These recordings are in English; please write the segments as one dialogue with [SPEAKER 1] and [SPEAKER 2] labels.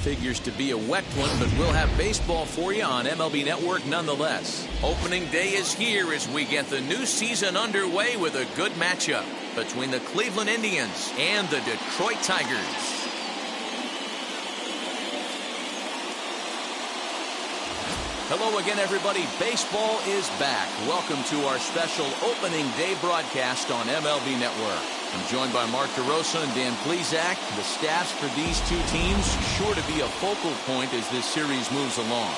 [SPEAKER 1] figures to be a wet one, but we'll have baseball for you on MLB Network nonetheless. Opening day is here as we get the new season underway with a good matchup between the Cleveland Indians and the Detroit Tigers. Hello again, everybody. Baseball is back. Welcome to our special opening day broadcast on MLB Network. I'm joined by Mark DeRosa and Dan Plesac. The staffs for these two teams sure to be a focal point as this series moves along.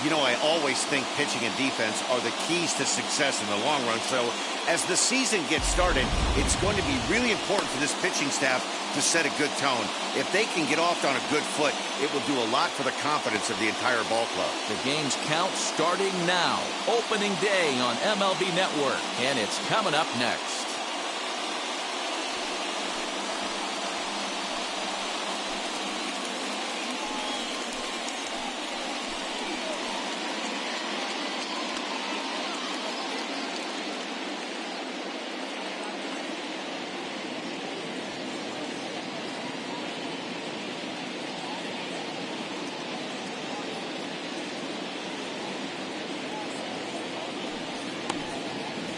[SPEAKER 2] You know, I always think pitching and defense are the keys to success in the long run. So as the season gets started, it's going to be really important for this pitching staff to set a good tone. If they can get off on a good foot, it will do a lot for the confidence of the entire ball club.
[SPEAKER 1] The game's count starting now. Opening day on MLB Network, and it's coming up next.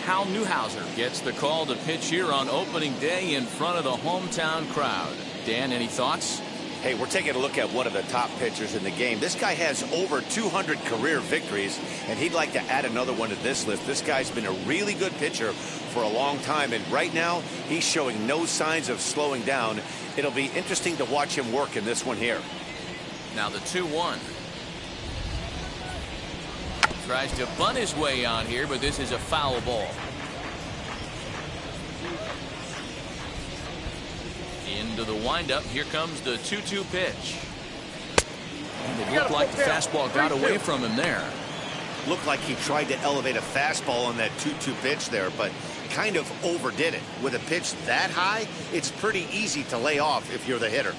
[SPEAKER 1] Hal Newhouser gets the call to pitch here on opening day in front of the hometown crowd. Dan, any thoughts?
[SPEAKER 2] Hey, we're taking a look at one of the top pitchers in the game. This guy has over 200 career victories, and he'd like to add another one to this list. This guy's been a really good pitcher for a long time, and right now he's showing no signs of slowing down. It'll be interesting to watch him work in this one here.
[SPEAKER 1] Now the 2-1. Tries to bunt his way on here, but this is a foul ball. Into the windup. Here comes the 2-2 pitch. And it looked like the fastball got away from him there.
[SPEAKER 2] Looked like he tried to elevate a fastball on that 2-2 pitch there, but kind of overdid it. With a pitch that high, it's pretty easy to lay off if you're the hitter.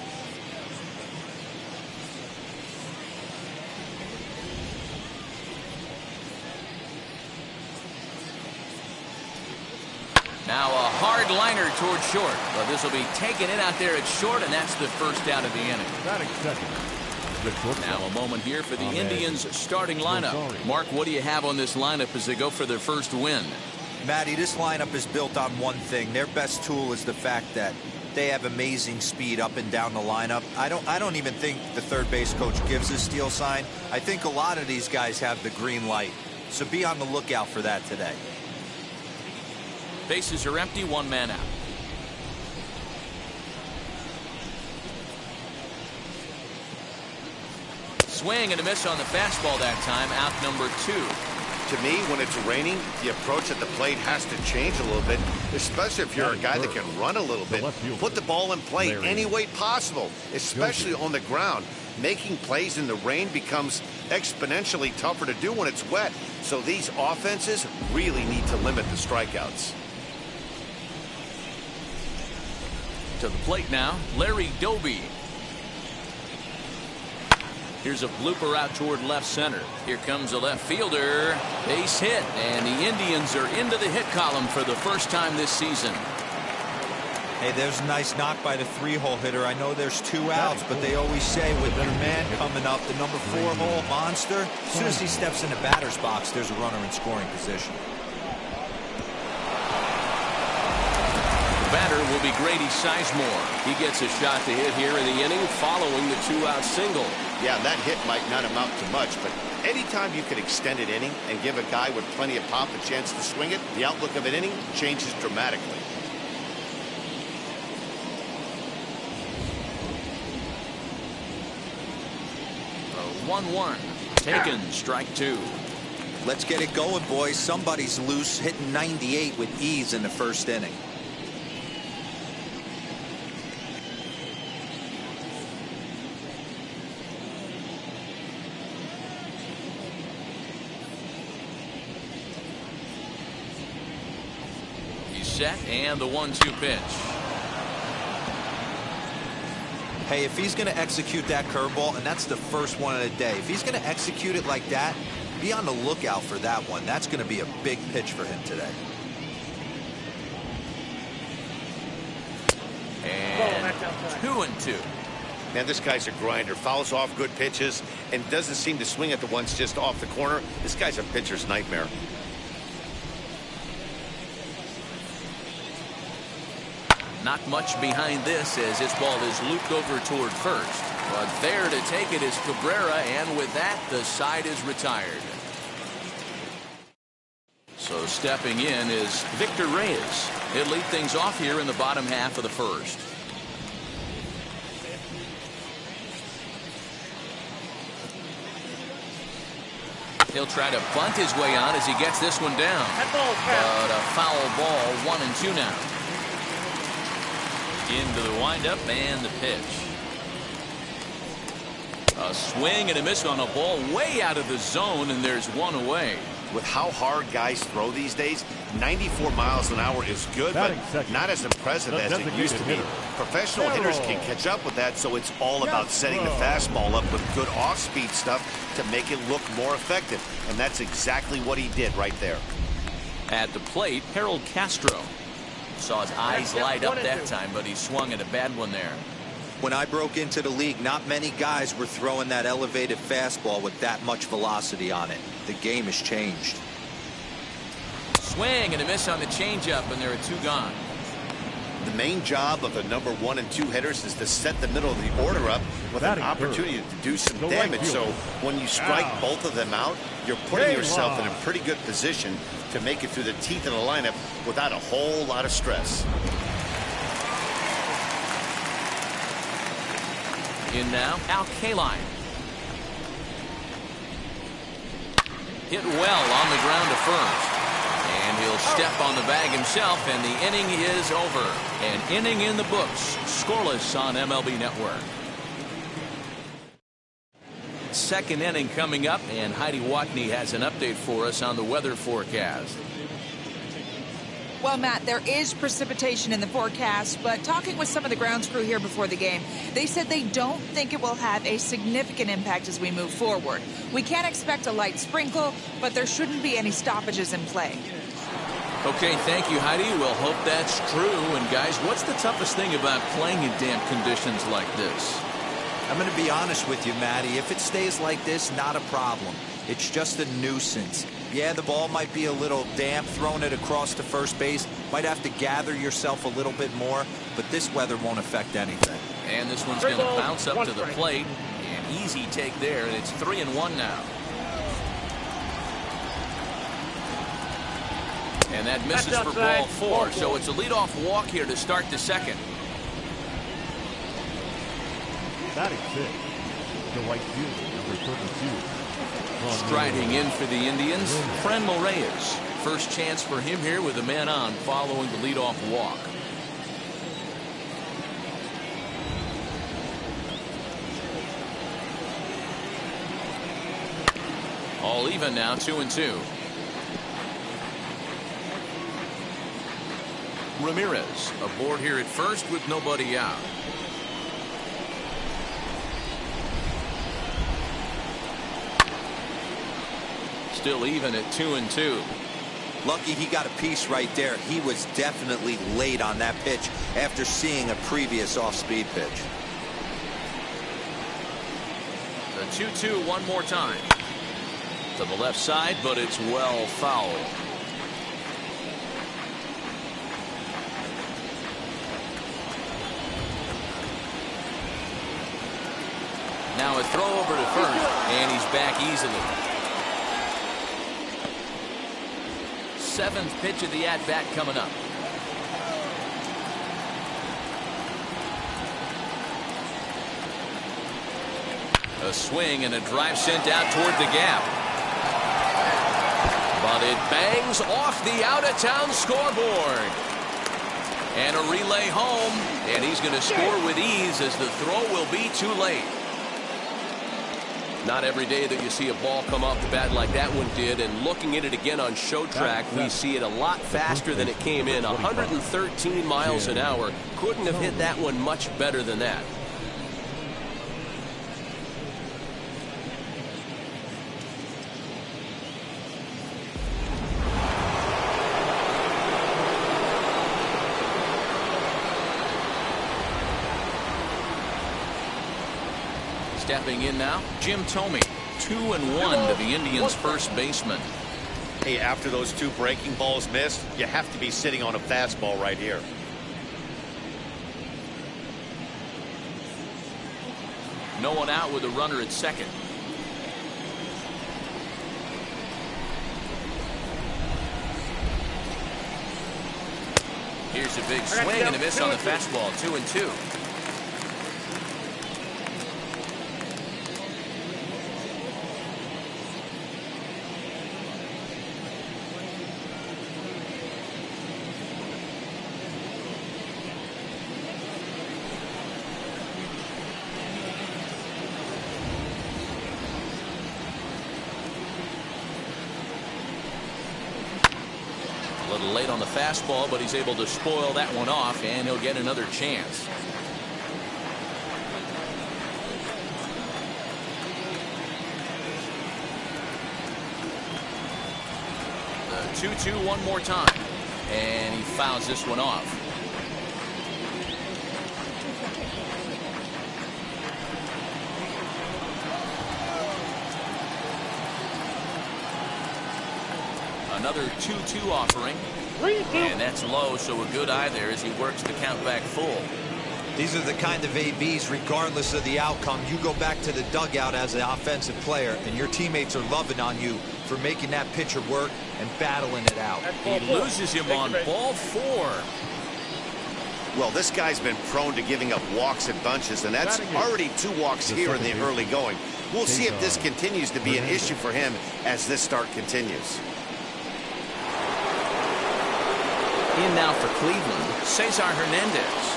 [SPEAKER 1] Now a hard liner toward short, but this will be taken in out there at short, and that's the first out of the inning. Now a moment here for the Indians starting lineup. Mark, what do you have on this lineup as they go for their first win?
[SPEAKER 3] Matty, this lineup is built on one thing. Their best tool is the fact that they have amazing speed up and down the lineup. I don't even think the third base coach gives a steal sign. I think a lot of these guys have the green light, so be on the lookout for that today.
[SPEAKER 1] Bases are empty, one man out. Swing and a miss on the fastball that time, out number 2.
[SPEAKER 2] To me, when it's raining, the approach at the plate has to change a little bit, especially if you're a guy that can run a little bit. Put the ball in play any way possible, especially on the ground. Making plays in the rain becomes exponentially tougher to do when it's wet. So these offenses really need to limit the strikeouts.
[SPEAKER 1] To the plate now, Larry Doby. Here's a blooper out toward left center. Here comes a left fielder. Base hit, and the Indians are into the hit column for the first time this season.
[SPEAKER 3] Hey, there's a nice knock by the 3-hole hitter. I know there's 2 outs, but they always say with your man coming up, the number 4-hole monster, as soon as he steps in the batter's box, there's a runner in scoring position.
[SPEAKER 1] Batter will be Grady Sizemore. He gets a shot to hit here in the inning following the 2-out single.
[SPEAKER 2] Yeah, that hit might not amount to much, but anytime you can extend an inning and give a guy with plenty of pop a chance to swing it, the outlook of an inning changes dramatically.
[SPEAKER 1] The 1-1. Taken, strike 2.
[SPEAKER 3] Let's get it going, boys. Somebody's loose, hitting 98 with ease in the first inning.
[SPEAKER 1] Set and the 1-2 pitch.
[SPEAKER 3] Hey, if he's going to execute that curveball, and that's the first one of the day, if he's going to execute it like that, be on the lookout for that one. That's going to be a big pitch for him today.
[SPEAKER 1] And 2-2.
[SPEAKER 2] Man, this guy's a grinder. Fouls off good pitches and doesn't seem to swing at the ones just off the corner. This guy's a pitcher's nightmare.
[SPEAKER 1] Not much behind this as this ball is looped over toward first. But there to take it is Cabrera, and with that, the side is retired. So stepping in is Victor Reyes. He'll lead things off here in the bottom half of the first. He'll try to bunt his way on as he gets this one down. But a foul ball, 1-2 now. Into the windup and the pitch. A swing and a miss on a ball way out of the zone, and there's one away.
[SPEAKER 2] With how hard guys throw these days, 94 miles an hour is good, but not as impressive as it used to be. Professional hitters can catch up with that, so it's all about setting the fastball up with good off-speed stuff to make it look more effective, and that's exactly what he did right there.
[SPEAKER 1] At the plate, Harold Castro. Saw his eyes light up that time, but he swung at a bad one there.
[SPEAKER 3] When I broke into the league, not many guys were throwing that elevated fastball with that much velocity on it. The game has changed.
[SPEAKER 1] Swing and a miss on the changeup, and there are 2 gone.
[SPEAKER 2] The main job of the number 1 and 2 hitters is to set the middle of the order up with an opportunity to do some damage. So when you strike both of them out, you're putting yourself in a pretty good position to make it through the teeth of the lineup without a whole lot of stress.
[SPEAKER 1] In now, Al Kaline. Hit well on the ground to first. And he'll step on the bag himself, and the inning is over. An inning in the books, scoreless on MLB Network. Second inning coming up, and Heidi Watney has an update for us on the weather forecast.
[SPEAKER 4] Well, Matt, there is precipitation in the forecast, but talking with some of the grounds crew here before the game, they said they don't think it will have a significant impact as we move forward. We can expect a light sprinkle, but there shouldn't be any stoppages in play.
[SPEAKER 1] Okay, thank you, Heidi. We'll hope that's true. And, guys, what's the toughest thing about playing in damp conditions like this?
[SPEAKER 3] I'm going to be honest with you, Matty. If it stays like this, not a problem. It's just a nuisance. Yeah, the ball might be a little damp, throwing it across to first base. Might have to gather yourself a little bit more, but this weather won't affect anything.
[SPEAKER 1] And this one's going to bounce up to the plate. An easy take there, and it's 3-1 now. And that misses for ball 4, so it's a leadoff walk here to start the second.
[SPEAKER 5] Batting 6, the right fielder, number 32.
[SPEAKER 1] Striding in for the Indians, Franmil Reyes. First chance for him here with a man on following the leadoff walk. All even now, 2-2. Ramirez aboard here at first with nobody out. Still even at 2-2.
[SPEAKER 3] Lucky he got a piece right there. He was definitely late on that pitch after seeing a previous off-speed pitch.
[SPEAKER 1] The 2-2 one more time. To the left side, but it's well fouled. Now a throw over to first, and he's back easily. 7th pitch of the at-bat coming up. A swing and a drive sent out toward the gap. But it bangs off the out-of-town scoreboard. And a relay home, and he's going to score with ease as the throw will be too late. Not every day that you see a ball come off the bat like that one did, and looking at it again on show track, we see it a lot faster than it came in. 113 miles an hour. Couldn't have hit that one much better than that. Stepping in now, Jim Thome. 2-1 to the Indians' first baseman.
[SPEAKER 2] Hey, after those 2 breaking balls missed, you have to be sitting on a fastball right here.
[SPEAKER 1] No one out with a runner at second. Here's a big swing and a miss on the fastball. 2-2. A little late on the fastball, but he's able to spoil that one off, and he'll get another chance. The 2-2 one more time, and he fouls this one off. Another 2-2 offering. And that's low, so a good eye there as he works the count back full.
[SPEAKER 3] These are the kind of ABs, regardless of the outcome, you go back to the dugout as an offensive player, and your teammates are loving on you for making that pitcher work and battling it out.
[SPEAKER 1] He loses him on ball 4.
[SPEAKER 2] Well, this guy's been prone to giving up walks in bunches, and that's already 2 walks here in the early going. We'll see if this continues to be an issue for him as this start continues.
[SPEAKER 1] In now for Cleveland, Cesar Hernandez.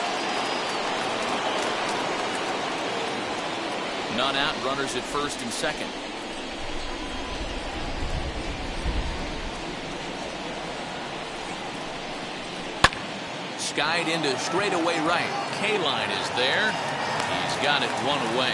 [SPEAKER 1] None out, runners at first and second. Skied into straightaway right. K-line is there. He's got it one away.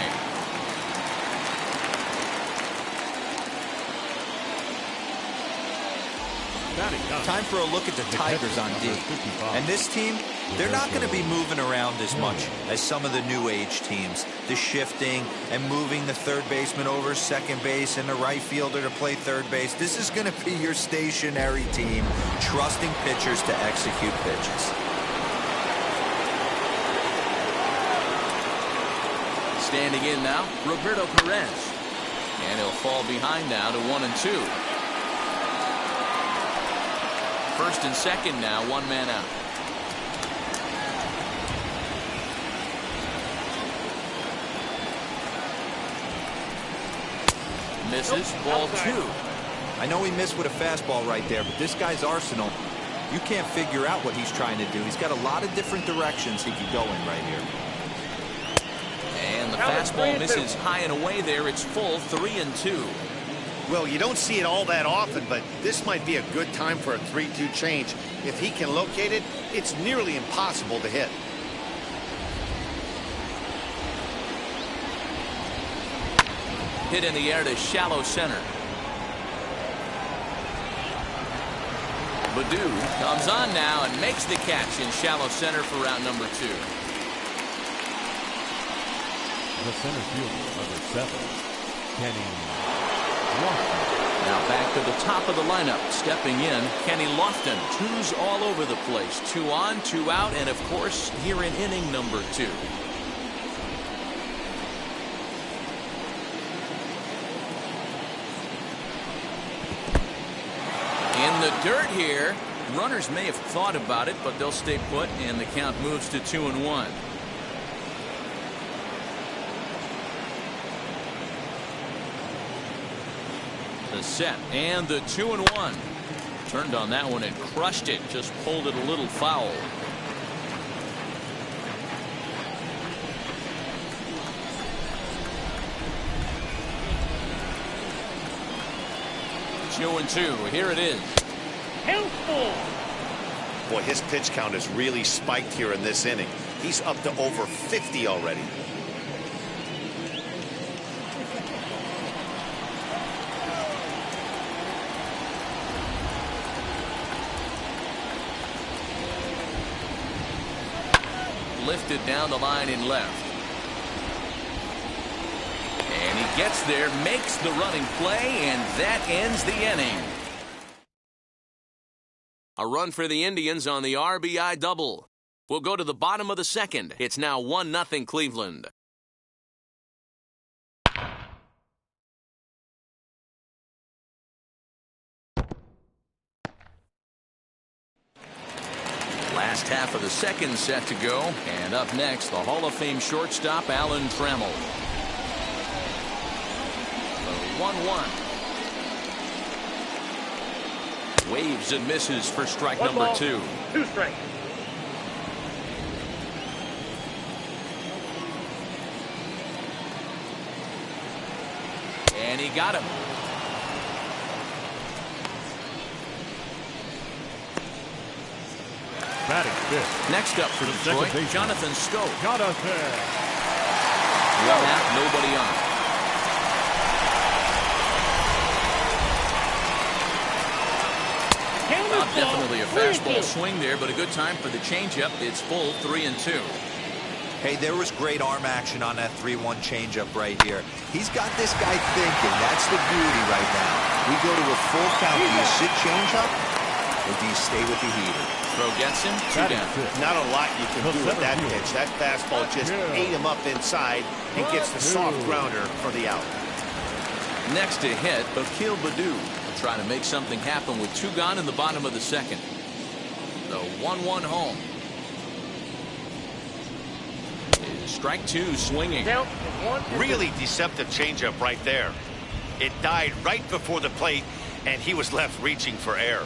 [SPEAKER 3] Time for a look at the Tigers on D. And this team, they're not going to be moving around as much as some of the new age teams. The shifting and moving the third baseman over second base and the right fielder to play third base. This is going to be your stationary team, trusting pitchers to execute pitches.
[SPEAKER 1] Standing in now, Roberto Perez. And he'll fall behind now to 1-2. First and second now, 1 man out. Misses, ball 2.
[SPEAKER 3] I know he missed with a fastball right there, but this guy's arsenal, you can't figure out what he's trying to do. He's got a lot of different directions he could go in right here.
[SPEAKER 1] And the fastball misses high and away there. It's full, 3-2.
[SPEAKER 2] Well, you don't see it all that often, but this might be a good time for a 3-2 change. If he can locate it, it's nearly impossible to hit.
[SPEAKER 1] Hit in the air to shallow center. Baddoo comes on now and makes the catch in shallow center for round number 2.
[SPEAKER 5] The center fielder, number 7, Kenny.
[SPEAKER 1] Now back to the top of the lineup. Stepping in, Kenny Lofton. 2s all over the place. 2 on, 2 out, and of course, here in inning number 2. In the dirt here. Runners may have thought about it, but they'll stay put, and the count moves to 2-1. The set and the 2-1. Turned on that one and crushed it. Just pulled it a little foul. Two and 2. Here it is.
[SPEAKER 2] Boy, his pitch count has really spiked here in this inning. He's up to over 50 already. Lifted down the line in left.
[SPEAKER 1] Gets there, makes the running play, and that ends the inning. A run for the Indians on the RBI double. We'll go to the bottom of the second. It's now 1-0 Cleveland. Last half of the second set to go. And up next, the Hall of Fame shortstop, Alan Trammell. The 1-1. Waves and misses for strike number 2.
[SPEAKER 6] 2 strikes.
[SPEAKER 1] And he got him.
[SPEAKER 5] Batting fifth.
[SPEAKER 1] Next up for Detroit, Jonathan Schoop.
[SPEAKER 5] Jonathan.
[SPEAKER 1] One out, nobody on. Definitely a fastball swing there, but a good time for the changeup. It's full 3-2.
[SPEAKER 3] Hey, there was great arm action on that 3-1 changeup right here. He's got this guy thinking. That's the beauty right now. We go to a full count. Do you sit changeup, or do you stay with the heater?
[SPEAKER 1] Throw gets him, 2 down.
[SPEAKER 2] Not a lot you can do with that pitch. That fastball just ate him up inside and gets the soft grounder for the out.
[SPEAKER 1] Next to hit, Akil Baddoo. Trying to make something happen with 2 gone in the bottom of the second. The 1-1 home. Is strike 2 swinging.
[SPEAKER 2] Really deceptive changeup right there. It died right before the plate, and he was left reaching for air.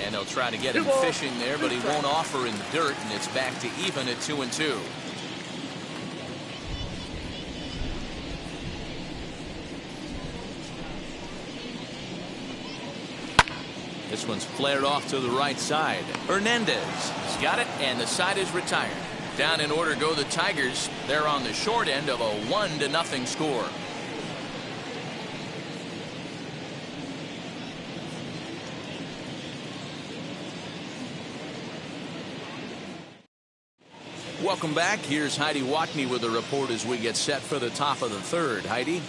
[SPEAKER 1] And they'll try to get him fishing there, but he won't offer in the dirt, and it's back to even at 2-2. This one's flared off to the right side. Hernandez has got it, and the side is retired. Down in order go the Tigers. They're on the short end of a 1-0 score. Welcome back. Here's Heidi Watney with a report as we get set for the top of the third. Heidi?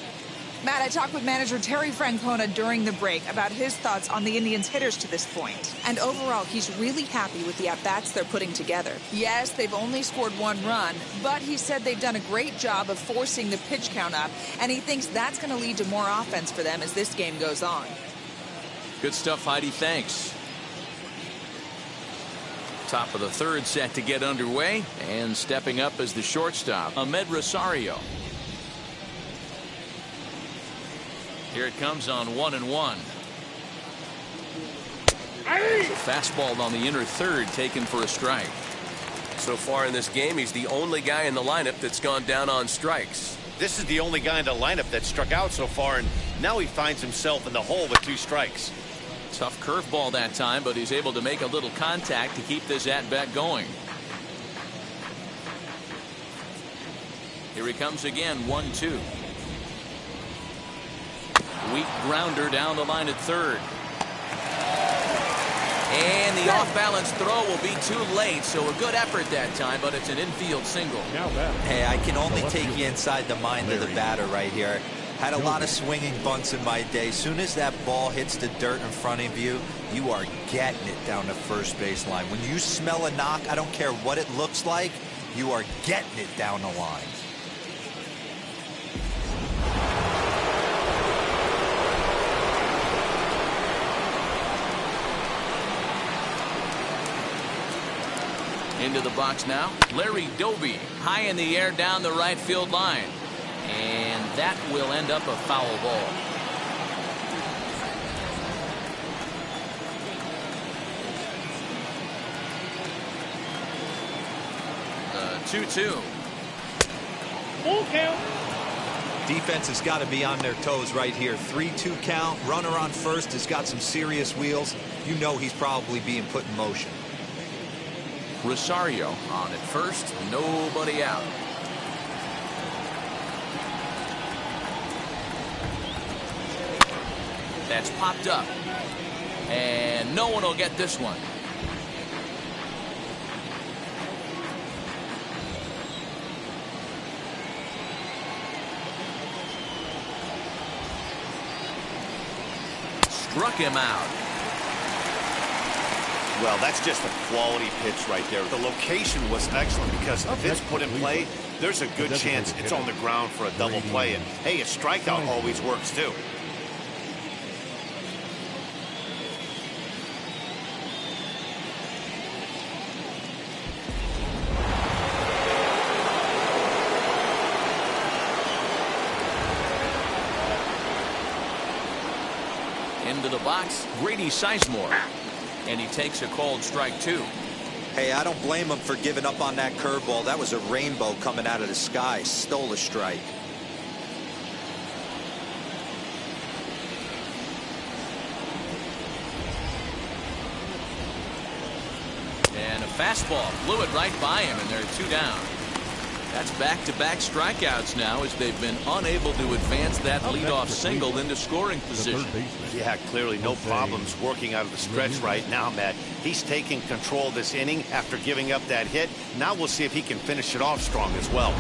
[SPEAKER 4] Matt, I talked with manager Terry Francona during the break about his thoughts on the Indians' hitters to this point. And overall, he's really happy with the at-bats they're putting together. Yes, they've only scored 1 run, but he said they've done a great job of forcing the pitch count up, and he thinks that's going to lead to more offense for them as this game goes on.
[SPEAKER 1] Good stuff, Heidi. Thanks. Top of the third set to get underway, and stepping up as the shortstop, Ahmed Rosario. Here it comes on 1-1. Fastball on the inner third, taken for a strike.
[SPEAKER 7] So far in this game, he's the only guy in the lineup that's gone down on strikes.
[SPEAKER 2] This is the only guy in the lineup that struck out so far, and now he finds himself in the hole with 2 strikes.
[SPEAKER 1] Tough curveball that time, but he's able to make a little contact to keep this at-bat going. Here he comes again, 1-2. Weak grounder down the line at third. And the off-balance throw will be too late, so a good effort that time, but it's an infield single.
[SPEAKER 3] Hey, I can only take you inside the mind of the batter right here. Had a lot of swinging bunts in my day. Soon as that ball hits the dirt in front of you, you are getting it down the first base line. When you smell a knock, I don't care what it looks like, you are getting it down the line.
[SPEAKER 1] Into the box now, Larry Doby, high in the air down the right field line. And that will end up a foul ball. The 2-2.
[SPEAKER 6] Full count.
[SPEAKER 3] Defense has got to be on their toes right here. 3-2 count. Runner on first has got some serious wheels. You know he's probably being put in motion.
[SPEAKER 1] Rosario on at first, nobody out. That's popped up, and no one will get this one. struck him out.
[SPEAKER 2] Well, that's just a quality pitch right there. The location was excellent because if it's put in play, there's a good chance it's on the ground for a double play. And, hey, a strikeout always works, too.
[SPEAKER 1] Into the box, Grady Sizemore. And he takes a called strike 2.
[SPEAKER 3] Hey, I don't blame him for giving up on that curveball. That was a rainbow coming out of the sky. Stole a strike.
[SPEAKER 1] And a fastball blew it right by him, and there are 2 down. That's back-to-back strikeouts now as they've been unable to advance that leadoff single into scoring position.
[SPEAKER 2] Yeah, clearly no problems working out of the stretch right now, Matt. He's taking control of this inning after giving up that hit. Now we'll see if he can finish it off strong as well.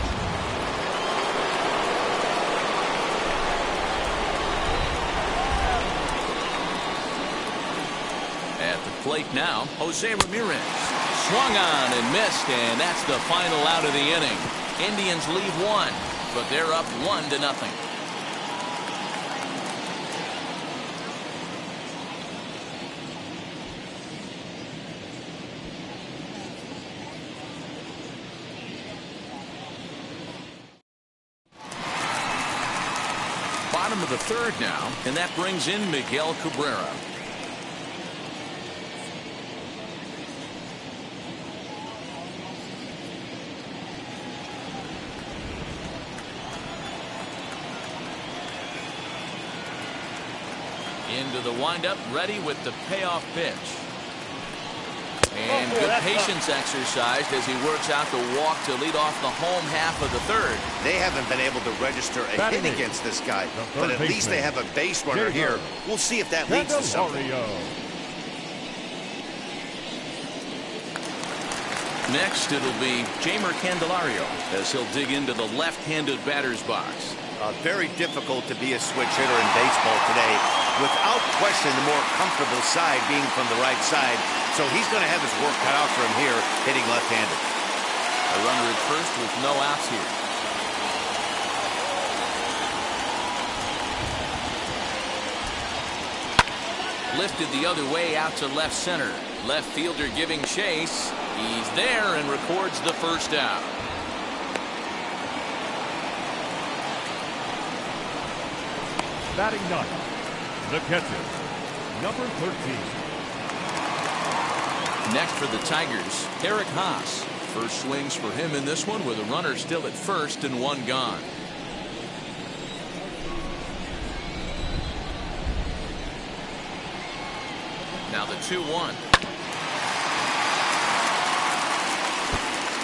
[SPEAKER 1] At the plate now, Jose Ramirez. Swung on and missed, and that's the final out of the inning. Indians lead 1, but they're up 1-0. Bottom of the 3rd now, and that brings in Miguel Cabrera. Into the windup, ready with the payoff pitch. And good patience exercised as he works out the walk to lead off the home half of the 3rd.
[SPEAKER 2] They haven't been able to register a hit against this guy, but at least they have a base runner here. We'll see if that leads to something.
[SPEAKER 1] Next, it'll be Jeimer Candelario as he'll dig into the left-handed batter's box.
[SPEAKER 2] Very difficult to be a switch hitter in baseball today. Without question, the more comfortable side being from the right side. So he's going to have his work cut out for him here, hitting left-handed.
[SPEAKER 1] A runner at first with no outs here. Lifted the other way out to left center. Left fielder giving chase. He's there and records the first out.
[SPEAKER 5] Batting ninth, the catcher, number 13.
[SPEAKER 1] Next for the Tigers, Eric Haas. First swings for him in this one with a runner still at first and 1 gone. Now the 2-1.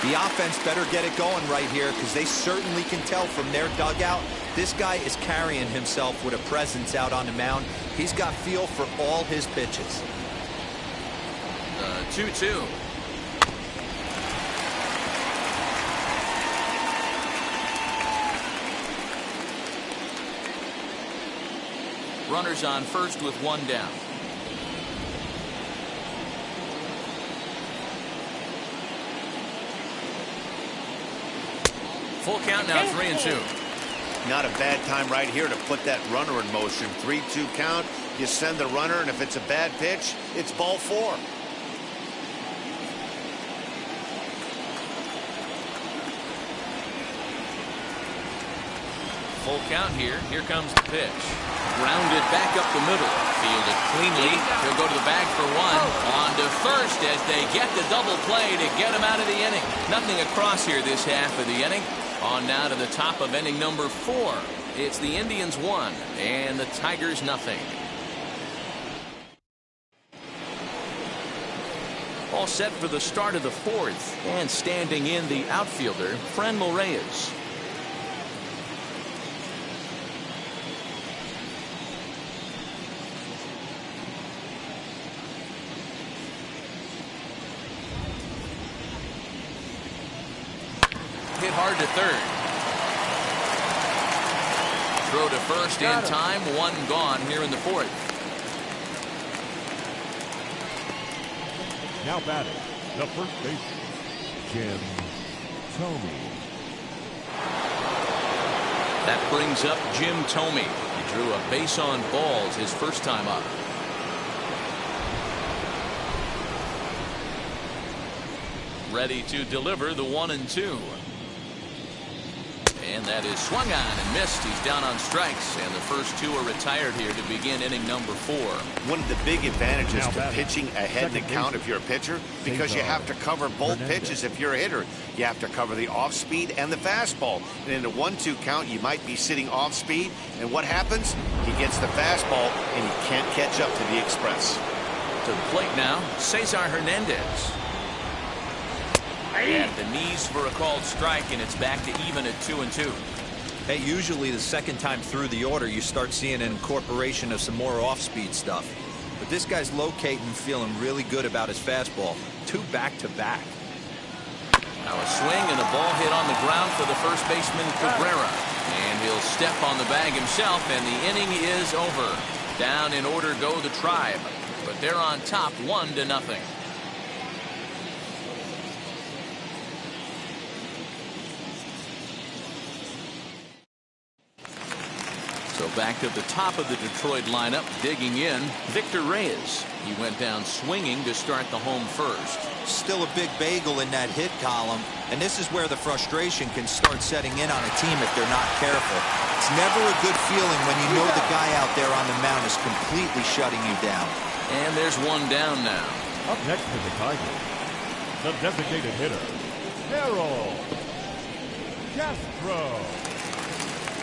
[SPEAKER 3] The offense better get it going right here because they certainly can tell from their dugout this guy is carrying himself with a presence out on the mound. He's got feel for all his pitches.
[SPEAKER 1] 2-2. Runners on first with 1 down. Full count now, 3-2.
[SPEAKER 2] Not a bad time right here to put that runner in motion. 3-2 count. You send the runner, and if it's a bad pitch, it's ball 4.
[SPEAKER 1] Full count here. Here comes the pitch. Grounded back up the middle. Fielded cleanly. He'll go to the bag for 1. On to first as they get the double play to get him out of the inning. Nothing across here this half of the inning. On now to the top of inning number 4. It's the Indians 1 and the Tigers nothing. All set for the start of the 4th. And standing in the outfielder, Franmil Reyes. Hit hard to third. Throw to first in time. 1 gone here in the 4th.
[SPEAKER 5] Now batting, the first baseman, Jim Thome.
[SPEAKER 1] That brings up Jim Thome. He drew a base on balls his first time up. Ready to deliver the 1-2. And that is swung on and missed. He's down on strikes, and the first two are retired here to begin inning number 4.
[SPEAKER 2] One of the big advantages
[SPEAKER 5] Now
[SPEAKER 2] to
[SPEAKER 5] batting,
[SPEAKER 2] pitching ahead in the count if you're a pitcher, because you have to cover both pitches if you're a hitter. You have to cover the off speed and the fastball. And in a 1-2 count, you might be sitting off speed, and what happens? He gets the fastball, and he can't catch up to the express.
[SPEAKER 1] To the plate now, Cesar Hernandez. At the knees for a called strike, and it's back to even at 2-2.
[SPEAKER 3] Hey, usually the second time through the order, you start seeing an incorporation of some more off-speed stuff. But this guy's locating, feeling really good about his fastball. 2 back-to-back.
[SPEAKER 1] Now a swing and a ball hit on the ground for the first baseman, Cabrera. And he'll step on the bag himself, and the inning is over. Down in order go the Tribe. But they're on top 1-0. So back to the top of the Detroit lineup, digging in, Victor Reyes. He went down swinging to start the home first.
[SPEAKER 3] Still a big bagel in that hit column, and this is where the frustration can start setting in on a team if they're not careful. It's never a good feeling when you know the guy out there on the mound is completely shutting you down.
[SPEAKER 1] And there's one down now.
[SPEAKER 5] Up next for the Tigers, the designated hitter, Harold Castro.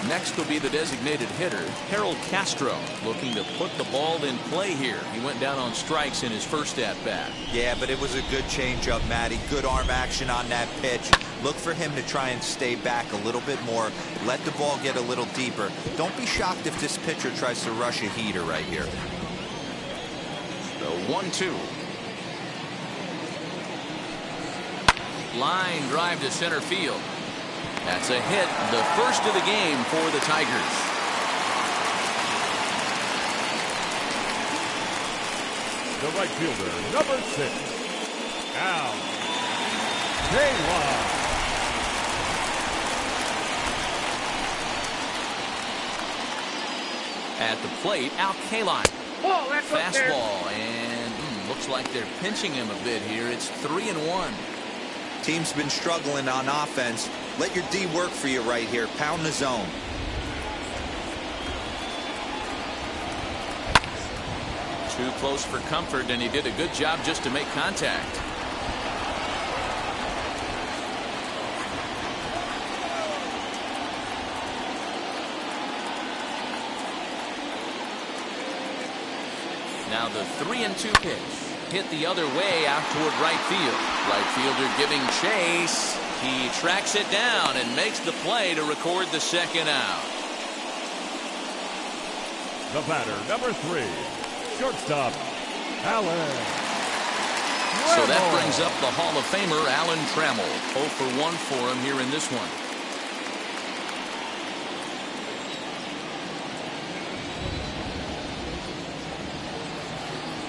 [SPEAKER 1] Next will be the designated hitter, Harold Castro, looking to put the ball in play here. He went down on strikes in his first at-bat.
[SPEAKER 3] Yeah, but it was a good changeup, Matty. Good arm action on that pitch. Look for him to try and stay back a little bit more. Let the ball get a little deeper. Don't be shocked if this pitcher tries to rush a heater right here.
[SPEAKER 1] The 1-2. Line drive to center field. That's a hit, the first of the game for the Tigers.
[SPEAKER 5] The right fielder, number 6, Al Kaline.
[SPEAKER 1] At the plate, Al Kaline.
[SPEAKER 6] Oh, that's up there.
[SPEAKER 1] Fastball, and looks like they're pinching him a bit here. It's 3-1.
[SPEAKER 3] Team's been struggling on offense. Let your D work for you right here. Pound the zone.
[SPEAKER 1] Too close for comfort, and he did a good job just to make contact. Now the 3-2 pitch. Hit the other way out toward right field. Right fielder giving chase. He tracks it down and makes the play to record the second out.
[SPEAKER 5] The batter, number 3, shortstop, Alan.
[SPEAKER 1] So that brings up the Hall of Famer, Alan Trammell. 0 for 1 for him here in this one.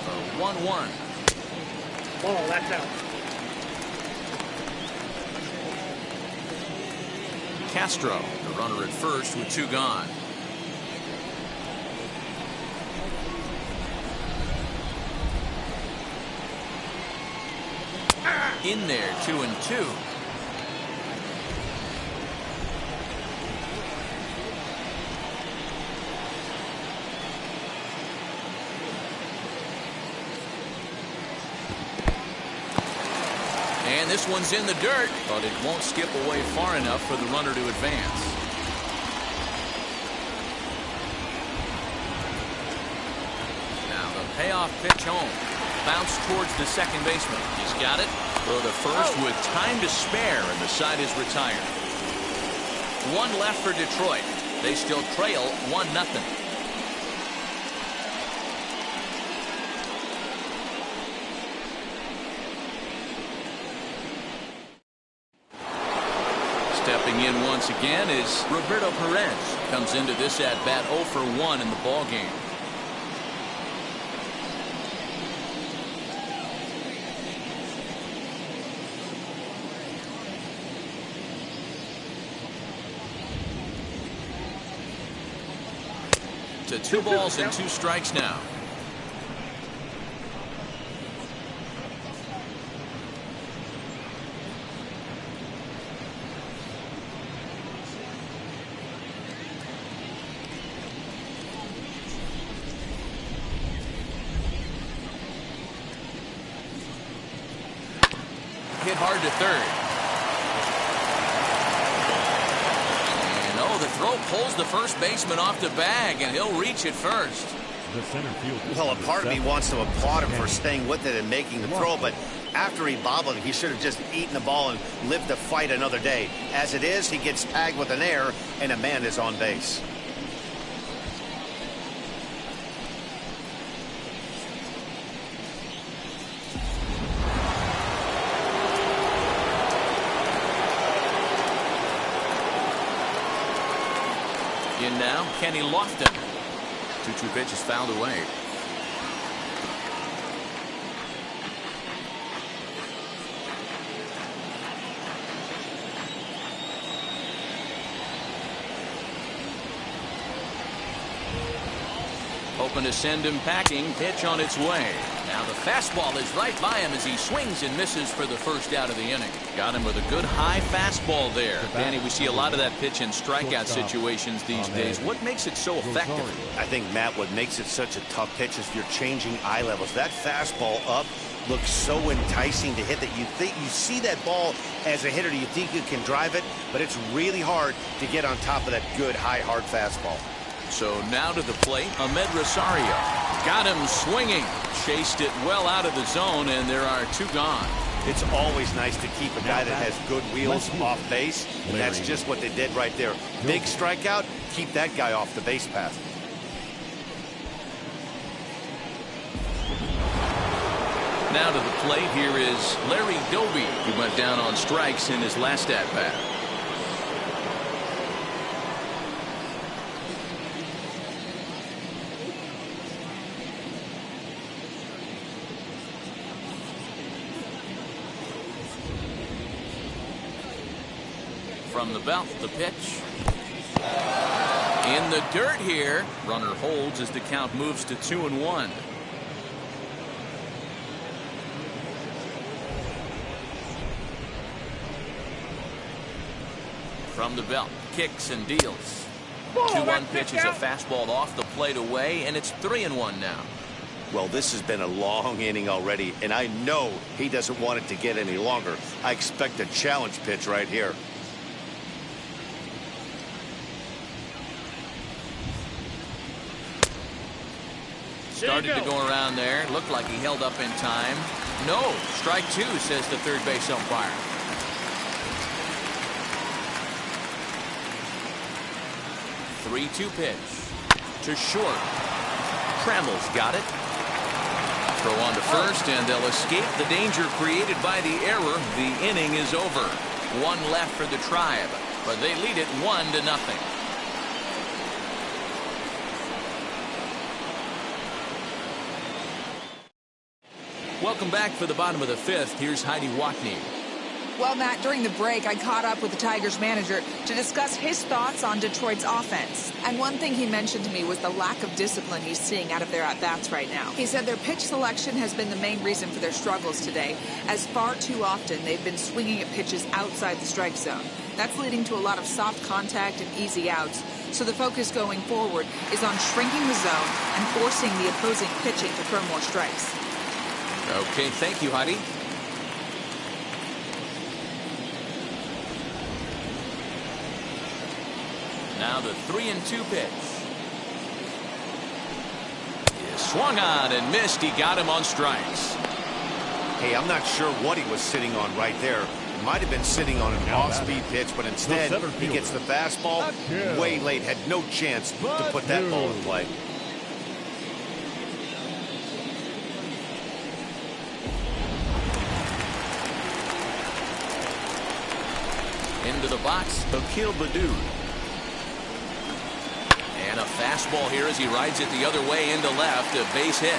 [SPEAKER 1] A 1-1.
[SPEAKER 6] Oh, that's out.
[SPEAKER 1] Castro, the runner at first with 2 gone. In there, 2-2. And this one's in the dirt, but it won't skip away far enough for the runner to advance. Now the payoff pitch home. Bounce towards the second baseman. He's got it. Throw to first with time to spare, and the side is retired. 1 left for Detroit. They still trail 1-0. Stepping in once again is Roberto Perez. Comes into this at-bat 0 for 1 in the ballgame. to 2 balls and 2 strikes now. Hit hard to third. And the throw pulls the first baseman off the bag, and he'll reach it first.
[SPEAKER 5] The center field.
[SPEAKER 2] Well, a part of me wants to applaud him for staying with it and making the throw, but after he bobbled, he should have just eaten the ball and lived to fight another day. As it is, he gets tagged with an error, and a man is on base.
[SPEAKER 1] In now, Kenny Lofton. 2-2 pitch is fouled away. Hoping to send him packing. Pitch on its way. Now the fastball is right by him as he swings and misses for the first out of the inning. Got him with a good high fastball there. Danny, we see a lot of that pitch in strikeout situations these days. What makes it so effective?
[SPEAKER 2] I think, Matt, what makes it such a tough pitch is you're changing eye levels. That fastball up looks so enticing to hit that you see that ball as a hitter, you think you can drive it, but it's really hard to get on top of that good high hard fastball.
[SPEAKER 1] So now to the plate, Ahmed Rosario. Got him swinging. Chased it well out of the zone, and there are 2 gone.
[SPEAKER 2] It's always nice to keep a guy that has good wheels off base, and that's just what they did right there. Big strikeout, keep that guy off the base path.
[SPEAKER 1] Now to the plate, here is Larry Doby, who went down on strikes in his last at-bat. From the belt, the pitch. In the dirt here. Runner holds as the count moves to 2-1. From the belt, kicks and deals. 2-1 pitch is a fastball off the plate away, and it's 3-1 now.
[SPEAKER 2] Well, this has been a long inning already, and I know he doesn't want it to get any longer. I expect a challenge pitch right here.
[SPEAKER 1] Started to go around there. Looked like he held up in time. No, strike 2, says the third base umpire. The 3-2 pitch to short. Trammell's got it. Throw on to first, and they'll escape the danger created by the error. The inning is over. 1 left for the Tribe, but they lead it 1-0. Welcome back for the bottom of the 5th. Here's Heidi Watney.
[SPEAKER 4] Well, Matt, during the break, I caught up with the Tigers manager to discuss his thoughts on Detroit's offense. And one thing he mentioned to me was the lack of discipline he's seeing out of their at-bats right now. He said their pitch selection has been the main reason for their struggles today, as far too often they've been swinging at pitches outside the strike zone. That's leading to a lot of soft contact and easy outs. So the focus going forward is on shrinking the zone and forcing the opposing pitching to throw more strikes.
[SPEAKER 1] Okay, thank you, Heidi. Now the 3-2 pitch. Swung on and missed. He got him on strikes.
[SPEAKER 2] Hey, I'm not sure what he was sitting on right there. Might have been sitting on an off-speed pitch, but instead he gets the fastball way late. Had no chance to put that ball in play.
[SPEAKER 1] Into the box, Akil Baddoo. And a fastball here as he rides it the other way into left, a base hit.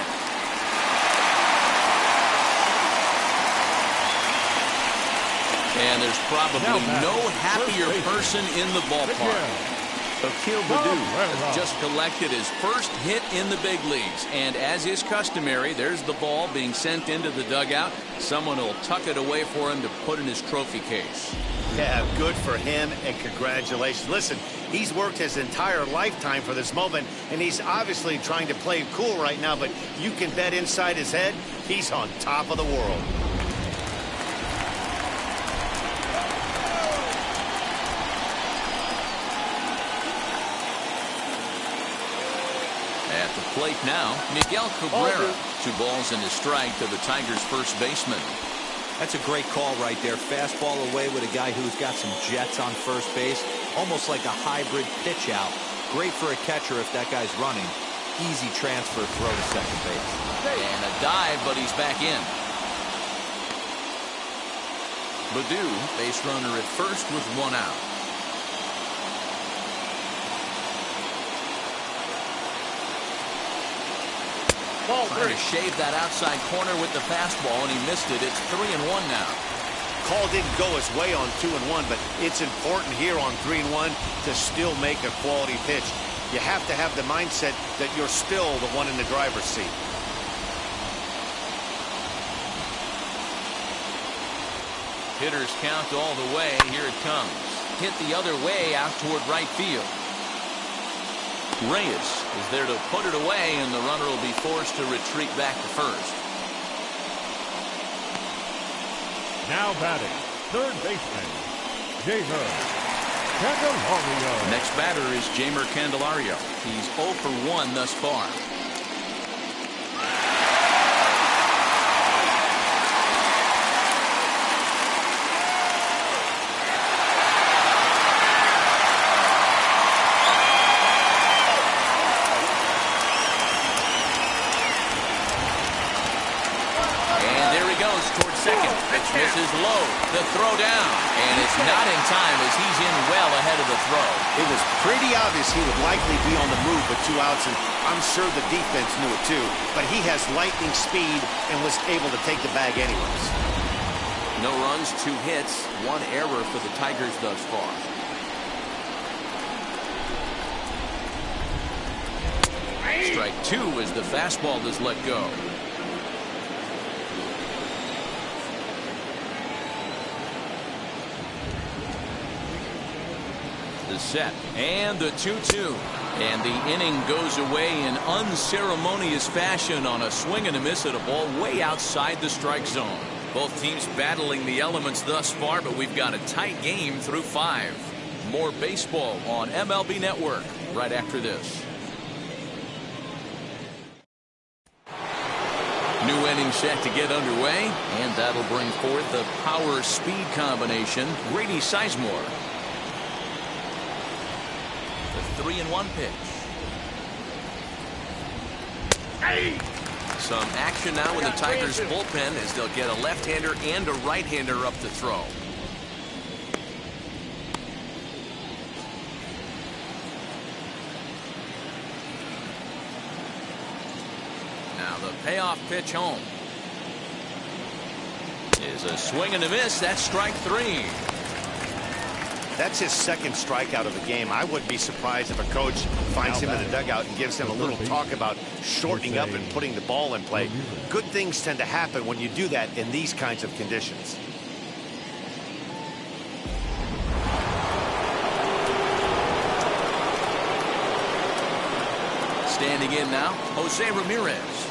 [SPEAKER 1] And there's probably no happier person in the ballpark. Akil Baddoo has just collected his first hit in the big leagues. And as is customary, there's the ball being sent into the dugout. Someone will tuck it away for him to put in his trophy case.
[SPEAKER 2] Yeah, good for him, and congratulations. Listen, he's worked his entire lifetime for this moment, and he's obviously trying to play cool right now, but you can bet inside his head, he's on top of the world.
[SPEAKER 1] At the plate now, Miguel Cabrera. 2 balls and a strike to the Tigers' first baseman.
[SPEAKER 3] That's a great call right there. Fastball away with a guy who's got some jets on first base. Almost like a hybrid pitch out. Great for a catcher if that guy's running. Easy transfer throw to second base.
[SPEAKER 1] And a dive, but he's back in. Baddoo, base runner at first with 1 out. Trying to shave that outside corner with the fastball, and he missed it. It's 3-1 now.
[SPEAKER 2] Call didn't go his way on 2-1, but it's important here on 3-1 to still make a quality pitch. You have to have the mindset that you're still the one in the driver's seat.
[SPEAKER 1] Hitters count all the way. Here it comes. Hit the other way out toward right field. Reyes is there to put it away, and the runner will be forced to retreat back to first.
[SPEAKER 5] Now batting, third baseman, Jamer Candelario.
[SPEAKER 1] Next batter is Jamer Candelario. He's 0 for 1 thus far.
[SPEAKER 2] Misses low. The throw down. And it's not in time as he's in well ahead of the throw. It was pretty obvious he would likely be on the move with 2 outs, and I'm sure the defense knew it too. But he has lightning speed and was able to take the bag anyways.
[SPEAKER 1] No runs, 2 hits, 1 error for the Tigers thus far. Strike 2 as the fastball is let go. The set and the 2-2, and the inning goes away in unceremonious fashion on a swing and a miss at a ball way outside the strike zone. Both teams battling the elements thus far, but we've got a tight game through 5. More baseball on MLB Network right after this. New inning set to get underway, and that'll bring forth the power speed combination. Grady Sizemore. 3-1 pitch. Some action now in the Tigers bullpen as they'll get a left-hander and a right-hander up to throw. Now the payoff pitch home is a swing and a miss. That's strike 3.
[SPEAKER 2] That's his second strikeout of the game. I wouldn't be surprised if a coach finds him in the dugout and gives him a little talk about shortening up and putting the ball in play. Good things tend to happen when you do that in these kinds of conditions.
[SPEAKER 1] Standing in now, Jose Ramirez.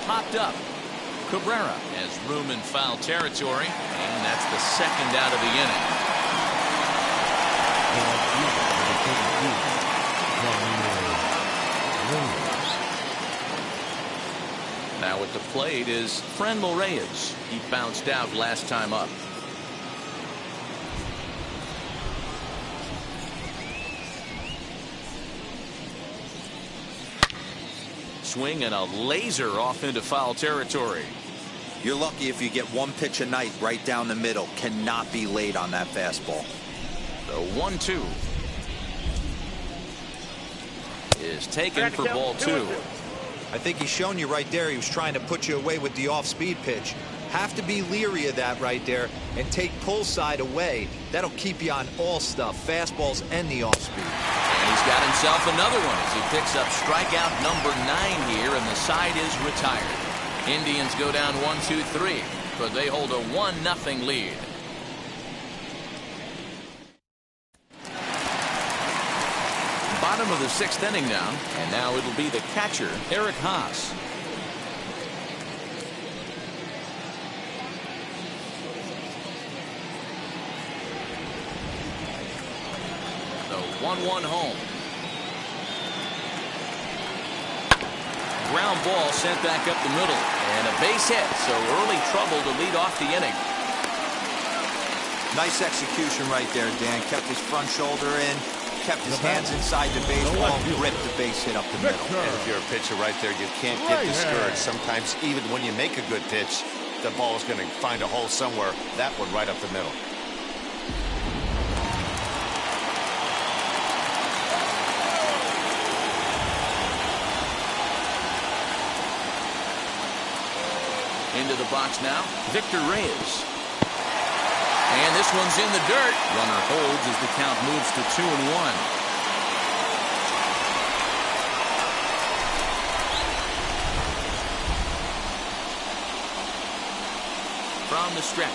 [SPEAKER 1] Popped up. Cabrera has room in foul territory, and that's the second out of the inning. Now at the plate is Franmil Reyes. He bounced out last time up. Swing and a laser off into foul territory.
[SPEAKER 3] You're lucky if you get 1 pitch a night right down the middle. Cannot be late on that fastball.
[SPEAKER 1] The 1-2 is taken for ball 2.
[SPEAKER 3] I think he's shown you right there he was trying to put you away with the off-speed pitch. Have to be leery of that right there and take pull side away. That'll keep you on all stuff, fastballs and the off speed.
[SPEAKER 1] And he's got himself another one as he picks up strikeout number 9 here, and the side is retired. Indians go down 1-2-3, but they hold a 1-0 lead. Bottom of the 6th inning now, and now it'll be the catcher, Eric Haas. The 1-1 home. Ground ball sent back up the middle, and a base hit, so early trouble to lead off the inning.
[SPEAKER 3] Nice execution right there, Dan. Kept his front shoulder in, kept his hands inside the baseball, ripped the base hit up the middle.
[SPEAKER 2] And if you're a pitcher right there, you can't get discouraged. Sometimes even when you make a good pitch, the ball is going to find a hole somewhere. That one right up the middle.
[SPEAKER 1] Into the box now, Victor Reyes. And this one's in the dirt. Runner holds as the count moves to 2-1. From the stretch.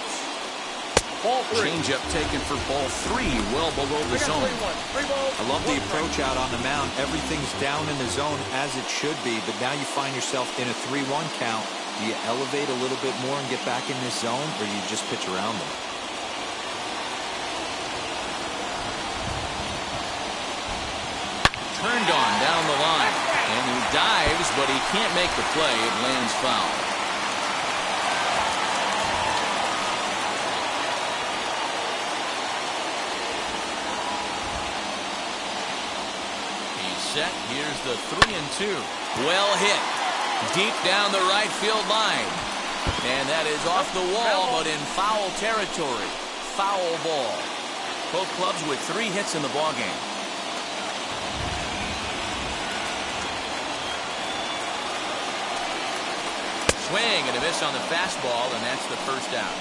[SPEAKER 6] Ball 3.
[SPEAKER 1] Changeup taken for ball 3, well below the zone.
[SPEAKER 3] I love the approach out on the mound. Everything's down in the zone as it should be, but now you find yourself in a 3-1 count. Do you elevate a little bit more and get back in this zone, or you just pitch around them?
[SPEAKER 1] Turned on down the line, and he dives, but he can't make the play. It lands foul. He's set. Here's the 3-2. Well hit. Deep down the right field line. And that is off the wall, but in foul territory. Foul ball. Both clubs with 3 hits in the ballgame. Swing and a miss on the fastball, and that's the first out.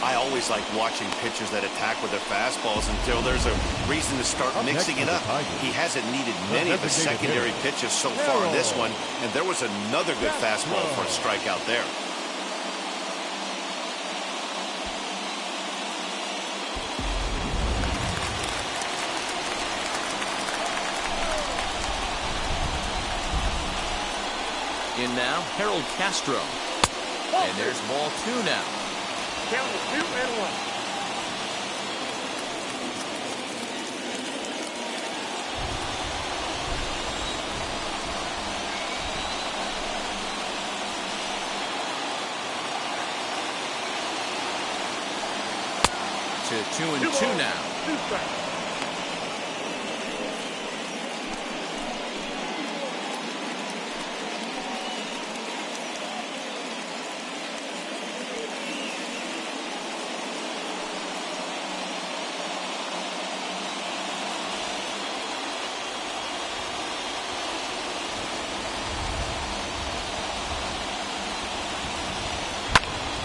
[SPEAKER 2] I always like watching pitchers that attack with their fastballs until there's a reason to start mixing it up. He hasn't needed many of the secondary pitches so far in this one, and there was another good fastball for a strikeout there.
[SPEAKER 1] In now, Harold Castro. And there's ball 2 now.
[SPEAKER 6] Count is 2-1.
[SPEAKER 1] To 2-2 now.
[SPEAKER 6] 2 strikes.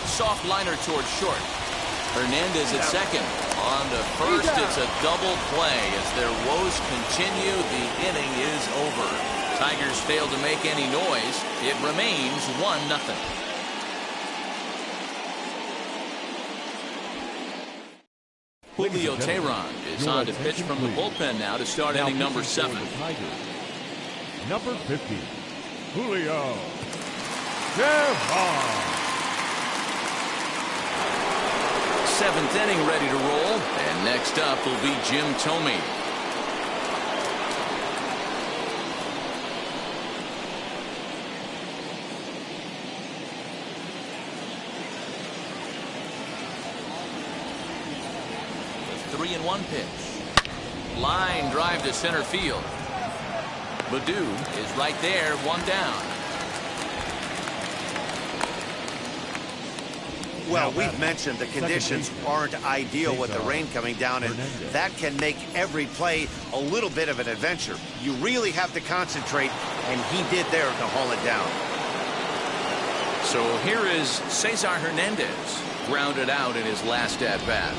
[SPEAKER 1] Soft liner towards short. Hernandez at second. On to first, it's a double play. As their woes continue, the inning is over. Tigers fail to make any noise. It remains 1-0. Julio Teheran is on to pitch from the bullpen now to start inning number 7.
[SPEAKER 5] Number 50, Julio Teheran.
[SPEAKER 1] 7th inning ready to roll, and next up will be Jim Thome. The 3-1 pitch. Line drive to center field. Baddoo is right there, 1 down.
[SPEAKER 2] Well, we've mentioned the conditions aren't ideal with the rain coming down, and that can make every play a little bit of an adventure. You really have to concentrate, and he did there to haul it down.
[SPEAKER 1] So here is Cesar Hernandez, grounded out in his last at bat.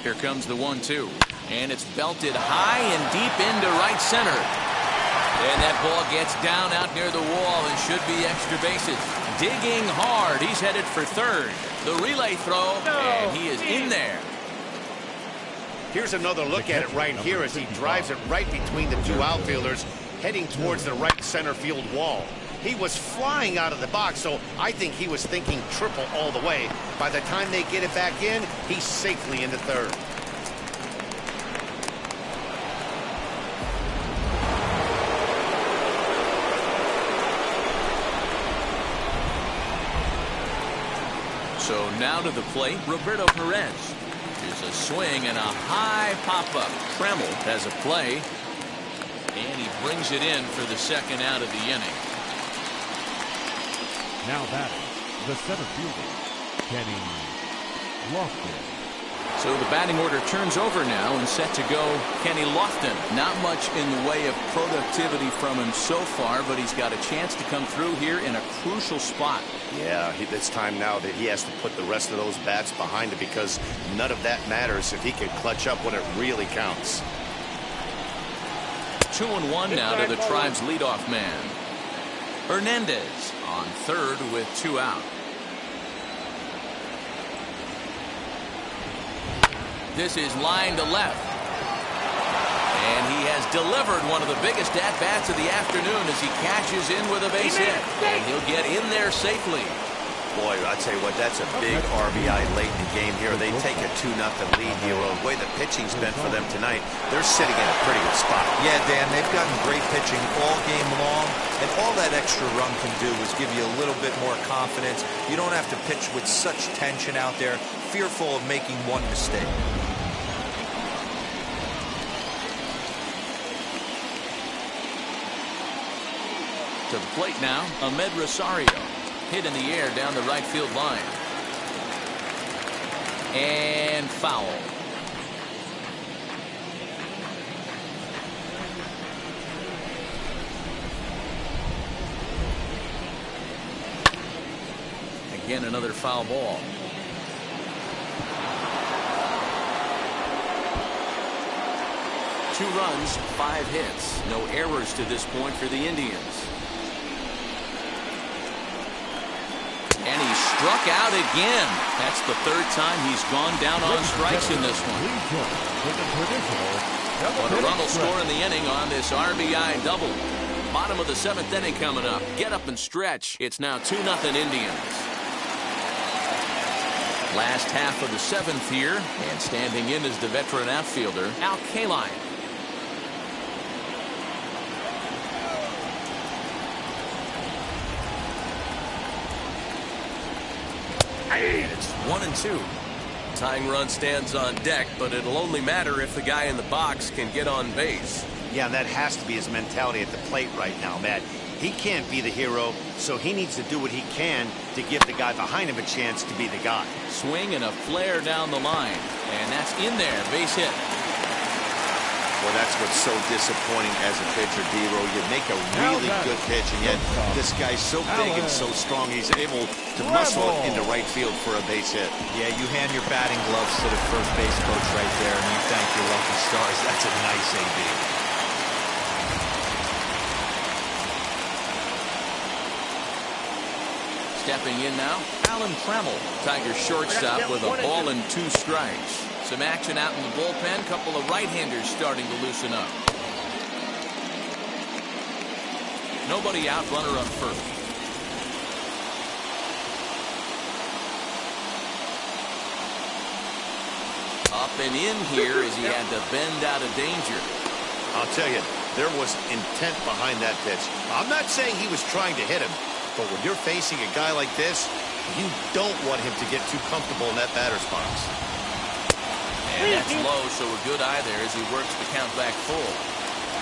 [SPEAKER 1] Here comes the 1-2, and it's belted high and deep into right center. And that ball gets down out near the wall and should be extra bases. Digging hard, he's headed for third. The relay throw, and he is in there.
[SPEAKER 2] Here's another look at it right here as he drives it right between the two outfielders, heading towards the right center field wall. He was flying out of the box, so I think he was thinking triple all the way. By the time they get it back in, he's safely into third.
[SPEAKER 1] So now to the plate, Roberto Perez. Here's a swing and a high pop-up. Tremmel has a play, and he brings it in for the second out of the inning.
[SPEAKER 5] Now batting, the center fielder, Kenny Lofton.
[SPEAKER 1] So the batting order turns over now, and set to go Kenny Lofton. Not much in the way of productivity from him so far, but he's got a chance to come through here in a crucial spot.
[SPEAKER 2] Yeah, it's time now that he has to put the rest of those bats behind it, because none of that matters if he can clutch up when it really counts.
[SPEAKER 1] 2-1 now to the Tribe's leadoff man. Hernandez on third with 2 out. This is line to left. And he has delivered one of the biggest at-bats of the afternoon as he cashes in with a base hit. And he'll get in there safely.
[SPEAKER 3] Boy, I tell you what, that's a big RBI late in the game here. They take a 2-0 lead here. The way the pitching's been for them tonight, they're sitting in a pretty good spot. Yeah, Dan, they've gotten great pitching all game long, and all that extra run can do is give you a little bit more confidence. You don't have to pitch with such tension out there, fearful of making one mistake.
[SPEAKER 1] To the plate now, Ahmed Rosario. Hit in the air down the right field line. And foul. Again, another foul ball. Two runs, 5 hits. No errors to this point for the Indians. And he struck out again. That's the third time he's gone down on strikes in this one. What a run will score in the inning on this RBI double. Bottom of the 7th inning coming up. Get up and stretch. It's now 2-0 Indians. Last half of the 7th here, and standing in is the veteran outfielder, Al Kaline. And it's 1-2.
[SPEAKER 7] Tying run stands on deck, but it'll only matter if the guy in the box can get on base.
[SPEAKER 2] Yeah, and that has to be his mentality at the plate right now, Matt. He can't be the hero, so he needs to do what he can to give the guy behind him a chance to be the guy.
[SPEAKER 1] Swing and a flare down the line, and that's in there, base hit.
[SPEAKER 3] Well, that's what's so disappointing as a pitcher, D-Row. You make a really good pitch, and yet this guy's so big and so strong, he's able to muscle it into right field for a base hit. Yeah, you hand your batting gloves to the first base coach right there, and you thank your lucky stars. That's a nice AB.
[SPEAKER 1] Stepping in now, Alan Tremmel, Tiger shortstop with a ball and 2 strikes. Some action out in the bullpen. Couple of right-handers starting to loosen up. Nobody out, runner on first. Up and in here as he had to bend out of danger.
[SPEAKER 2] I'll tell you, there was intent behind that pitch. I'm not saying he was trying to hit him, but when you're facing a guy like this, you don't want him to get too comfortable in that batter's box.
[SPEAKER 1] And that's low, so a good eye there as he works the count back full.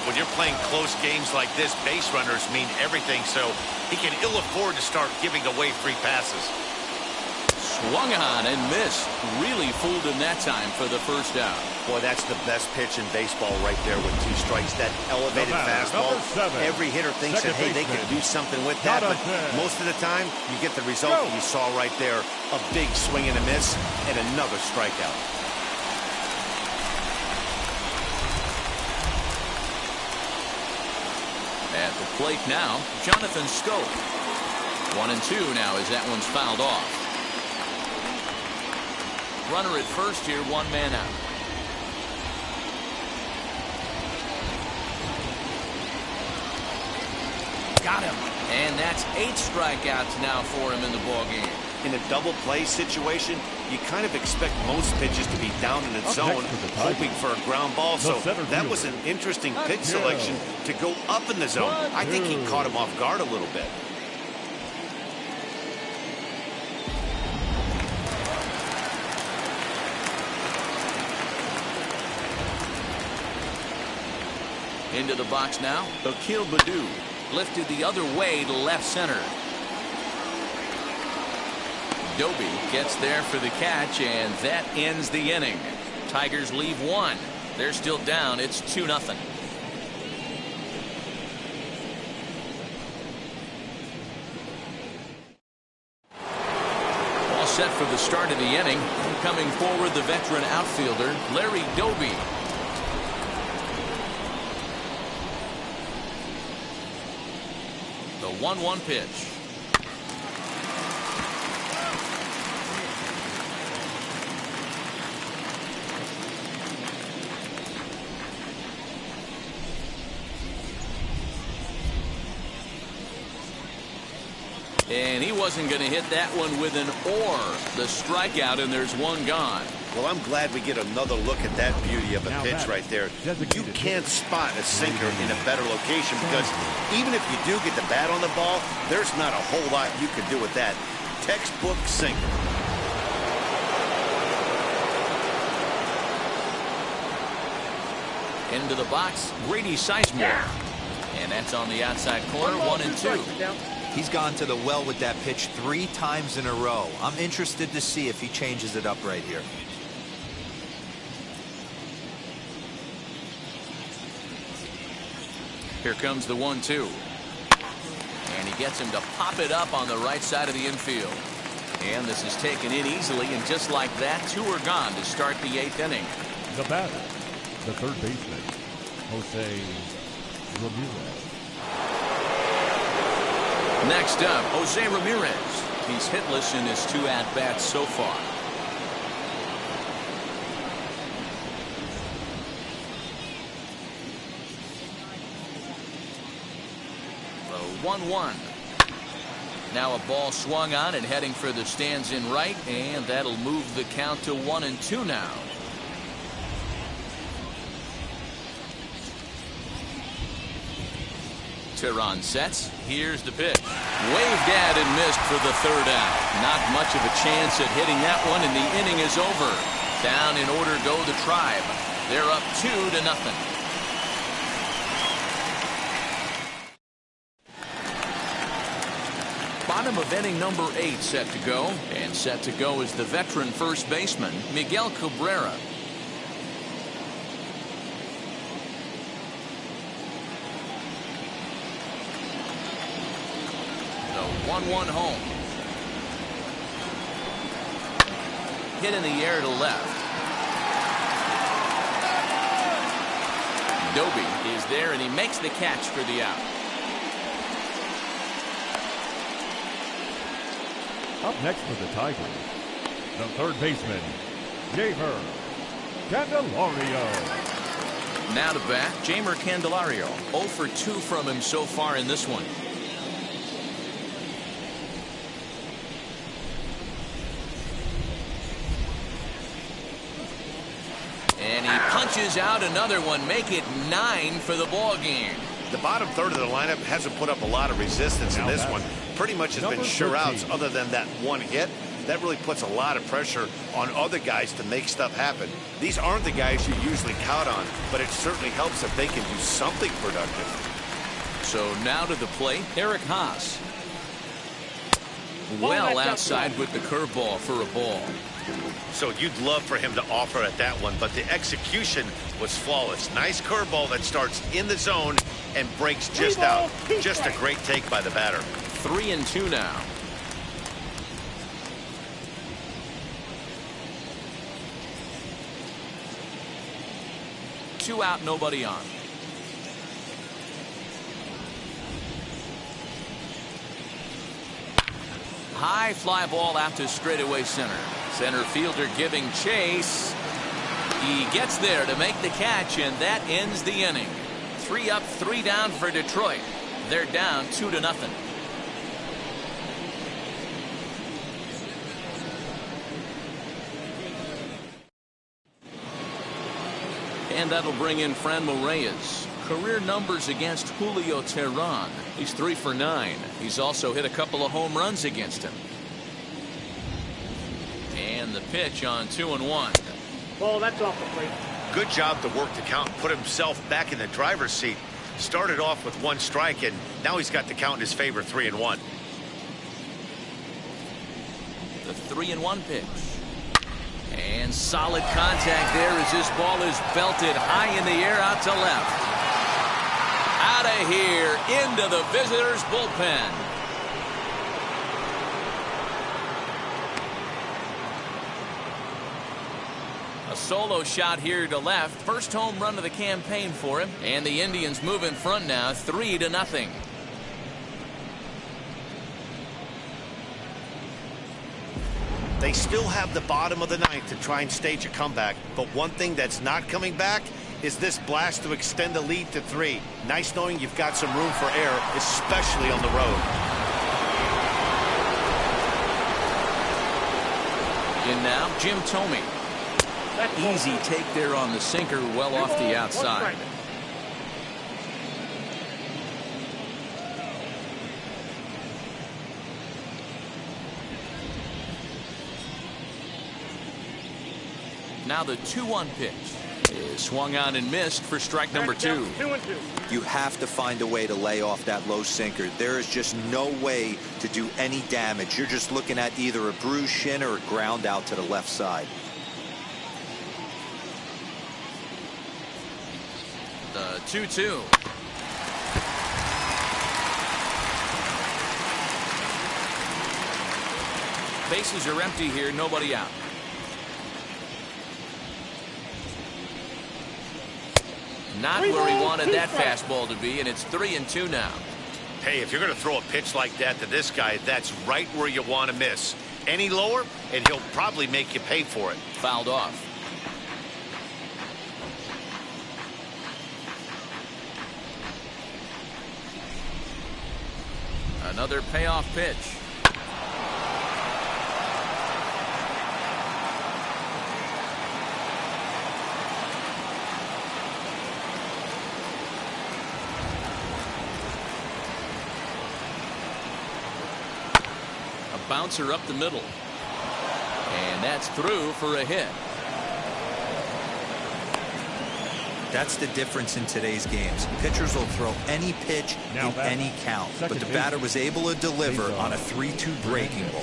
[SPEAKER 2] When you're playing close games like this, base runners mean everything, so he can ill afford to start giving away free passes.
[SPEAKER 1] Swung on and missed. Really fooled him that time for the first out.
[SPEAKER 2] Boy, that's the best pitch in baseball right there with 2 strikes. That elevated fastball. Every hitter thinks that, hey, they can do something with that. But most of the time, you get the result that you saw right there. A big swing and a miss and another strikeout.
[SPEAKER 1] At the plate now, Jonathan Scope. 1-2 now as that one's fouled off. Runner at first here, 1 man out. Got him. And that's 8 strikeouts now for him in the ballgame.
[SPEAKER 2] In a double play situation, you kind of expect most pitches to be down in its zone, hoping for a ground ball. So that was an interesting pitch selection to go up in the zone. I think he caught him off guard a little bit.
[SPEAKER 1] Into the box now, Akil Baddoo. Lifted the other way to left center. Doby gets there for the catch, and that ends the inning. Tigers leave 1. They're still down. It's 2-0. All set for the start of the inning. Coming forward, the veteran outfielder, Larry Doby. The 1-1 pitch. And he wasn't going to hit that one with an or. The strikeout, and there's 1 gone.
[SPEAKER 2] Well, I'm glad we get another look at that beauty of a pitch right there. You can't spot a sinker in a better location because even if you do get the bat on the ball, there's not a whole lot you can do with that. Textbook sinker.
[SPEAKER 1] Into the box, Grady Sizemore. And that's on the outside corner, 1-2.
[SPEAKER 3] He's gone to the well with that pitch 3 times in a row. I'm interested to see if he changes it up right here.
[SPEAKER 1] Here comes the 1-2. And he gets him to pop it up on the right side of the infield. And this is taken in easily, and just like that, 2 are gone to start the 8th inning.
[SPEAKER 5] The batter, the third baseman, Jose Ramirez.
[SPEAKER 1] Next up, Jose Ramirez. He's hitless in his 2 at-bats so far. The 1-1. Now a ball swung on and heading for the stands in right, and that'll move the count to 1-2 now. Tehran sets. Here's the pitch. Waved at and missed for the 3rd out. Not much of a chance at hitting that one, and the inning is over. Down in order go the Tribe. They're up 2-0. Bottom of inning number 8 set to go. And set to go is the veteran first baseman, Miguel Cabrera. The 1-1 home. Hit in the air to left. Doby is there, and he makes the catch for the out.
[SPEAKER 5] Up next for the Tigers, the third baseman, Jamer Candelario.
[SPEAKER 1] Now to bat, Jamer Candelario. 0 for 2 from him so far in this one. And he punches out another one, make it 9 for the ball game.
[SPEAKER 2] The bottom third of the lineup hasn't put up a lot of resistance in this one. Pretty much has been sure outs other than that one hit. That really puts a lot of pressure on other guys to make stuff happen. These aren't the guys you usually count on, but it certainly helps if they can do something productive.
[SPEAKER 1] So now to the plate, Eric Haas. Well outside with the curveball for a ball.
[SPEAKER 2] So you'd love for him to offer at that one, but the execution was flawless. Nice curveball that starts in the zone and breaks just out. Just a great take by the batter.
[SPEAKER 1] 3-2 now. Two out, nobody on. High fly ball out to straightaway center. Center fielder giving chase. He gets there to make the catch, and that ends the inning. 3 up, 3 down for Detroit. They're down 2-0. And that'll bring in Franmil Reyes. Career numbers against Julio Teheran. He's 3 for 9. He's also hit a couple of home runs against him. And the pitch on 2-1.
[SPEAKER 6] Ball, that's off the plate.
[SPEAKER 2] Good job to work the count and put himself back in the driver's seat. Started off with 1 strike, and now he's got the count in his favor, 3-1.
[SPEAKER 1] The 3-1 pitch. And solid contact there as this ball is belted high in the air out to left. Out of here into the visitors' bullpen. A solo shot here to left. First home run of the campaign for him. And the Indians move in front now 3-0.
[SPEAKER 2] They still have the bottom of the ninth to try and stage a comeback, but one thing that's not coming back is this blast to extend the lead to 3. Nice knowing you've got some room for error, especially on the road.
[SPEAKER 1] In now, Jim Thome. Easy take there on the sinker, well off the outside. Now the 2-1 pitch is swung on and missed for strike number 2.
[SPEAKER 6] 2-2.
[SPEAKER 3] You have to find a way to lay off that low sinker. There is just no way to do any damage. You're just looking at either a bruised shin or a ground out to the left side.
[SPEAKER 1] The 2-2. Bases are empty here, nobody out. Not where he wanted that fastball to be, and it's 3-2 now.
[SPEAKER 2] Hey, if you're going to throw a pitch like that to this guy, that's right where you want to miss. Any lower, and he'll probably make you pay for it.
[SPEAKER 1] Fouled off. Another payoff pitch. A bouncer up the middle. And that's through for a hit.
[SPEAKER 3] That's the difference in today's games. Pitchers will throw any pitch in any count, but the batter was able to deliver on a 3-2 breaking ball.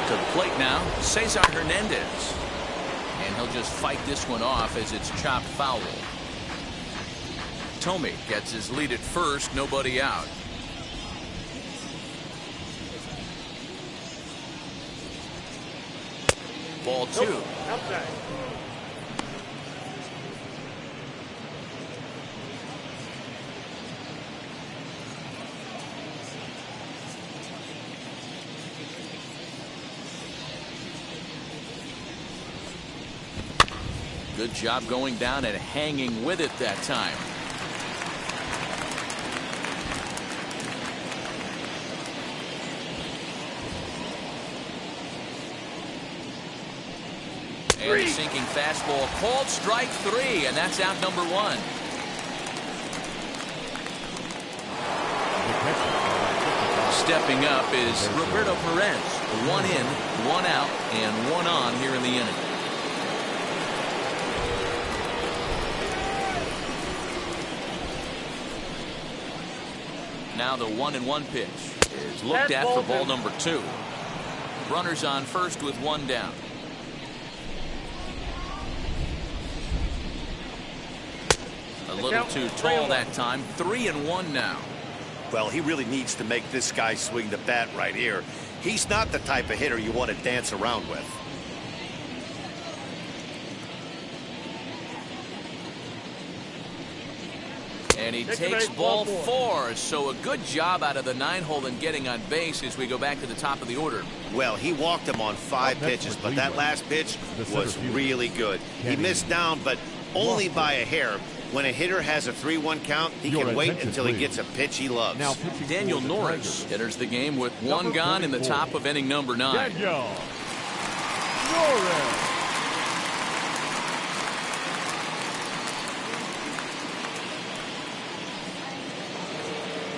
[SPEAKER 1] To the plate now, Cesar Hernandez. And he'll just fight this one off as it's chopped foul. Thome gets his lead at first, nobody out. Ball 2.
[SPEAKER 6] Outside.
[SPEAKER 1] Good job going down and hanging with it that time. And a sinking fastball called strike 3, and that's out number 1. Stepping up is Roberto Perez. 1 in, 1 out, and 1 on here in the inning. Now the 1-1 pitch is looked at for ball number 2. Runners on first with 1 down. A little too tall that time. 3-1 now.
[SPEAKER 2] Well, he really needs to make this guy swing the bat right here. He's not the type of hitter you want to dance around with.
[SPEAKER 1] And he takes ball 4. So a good job out of the 9-hole in getting on base as we go back to the top of the order.
[SPEAKER 2] Well, he walked him on 5 pitches, but that last pitch was really good. He missed down, but only by a hair. When a hitter has a 3-1 count, he can wait until he gets a pitch he loves.
[SPEAKER 5] Now,
[SPEAKER 1] Daniel Norris enters the game with 1 gone in the top of inning number 9.
[SPEAKER 5] Daniel Norris.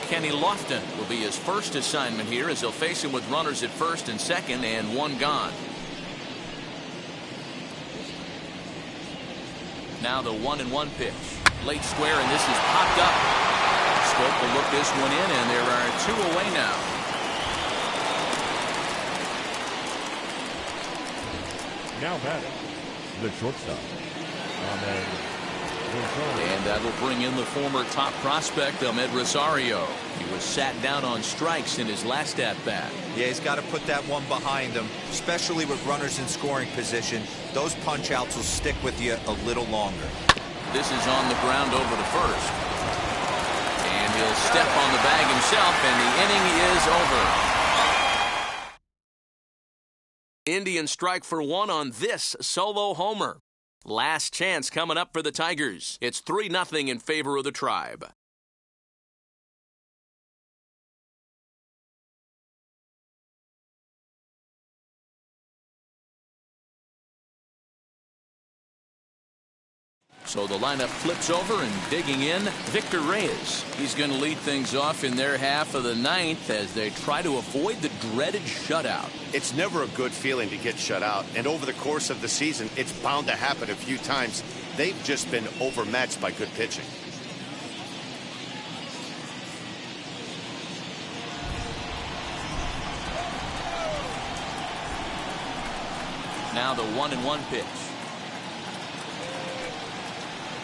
[SPEAKER 1] Kenny Lofton will be his first assignment here as he'll face him with runners at first and second and 1 gone. Now the 1-1 pitch. Late square, and this is popped up. Stoke will look this one in, and there are 2 away now.
[SPEAKER 5] Now batting, the shortstop, Ahmed.
[SPEAKER 1] And that'll bring in the former top prospect, Ahmed Rosario. He was sat down on strikes in his last at-bat.
[SPEAKER 3] Yeah, he's got to put that one behind him, especially with runners in scoring position. Those punch-outs will stick with you a little longer.
[SPEAKER 1] This is on the ground over to first. And he'll step on the bag himself, and the inning is over. Indians strike for 1 on this solo homer. Last chance coming up for the Tigers. It's 3-0 in favor of the Tribe. So the lineup flips over, and digging in, Victor Reyes. He's going to lead things off in their half of the 9th as they try to avoid the dreaded shutout.
[SPEAKER 2] It's never a good feeling to get shut out, and over the course of the season, it's bound to happen a few times. They've just been overmatched by good pitching.
[SPEAKER 1] Now the 1-1 pitch.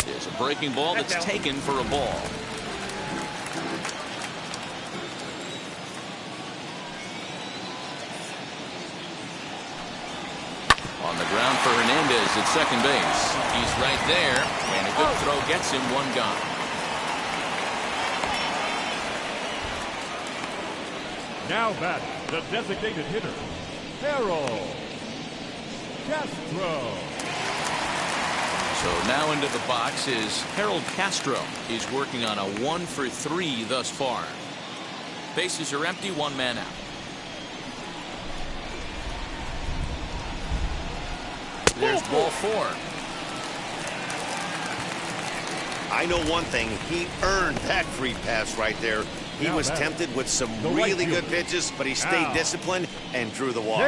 [SPEAKER 1] Is a breaking ball that's taken for a ball. On the ground for Hernandez at second base. He's right there, and a good throw gets him 1 gone.
[SPEAKER 5] Now bat, the designated hitter, Harold Castro.
[SPEAKER 1] So now into the box is Harold Castro. He's working on a 1 for 3 thus far. Bases are empty, 1 man out. There's ball 4.
[SPEAKER 2] I know one thing. He earned that free pass right there. He was tempted with some really good pitches, but he stayed disciplined and drew the walk.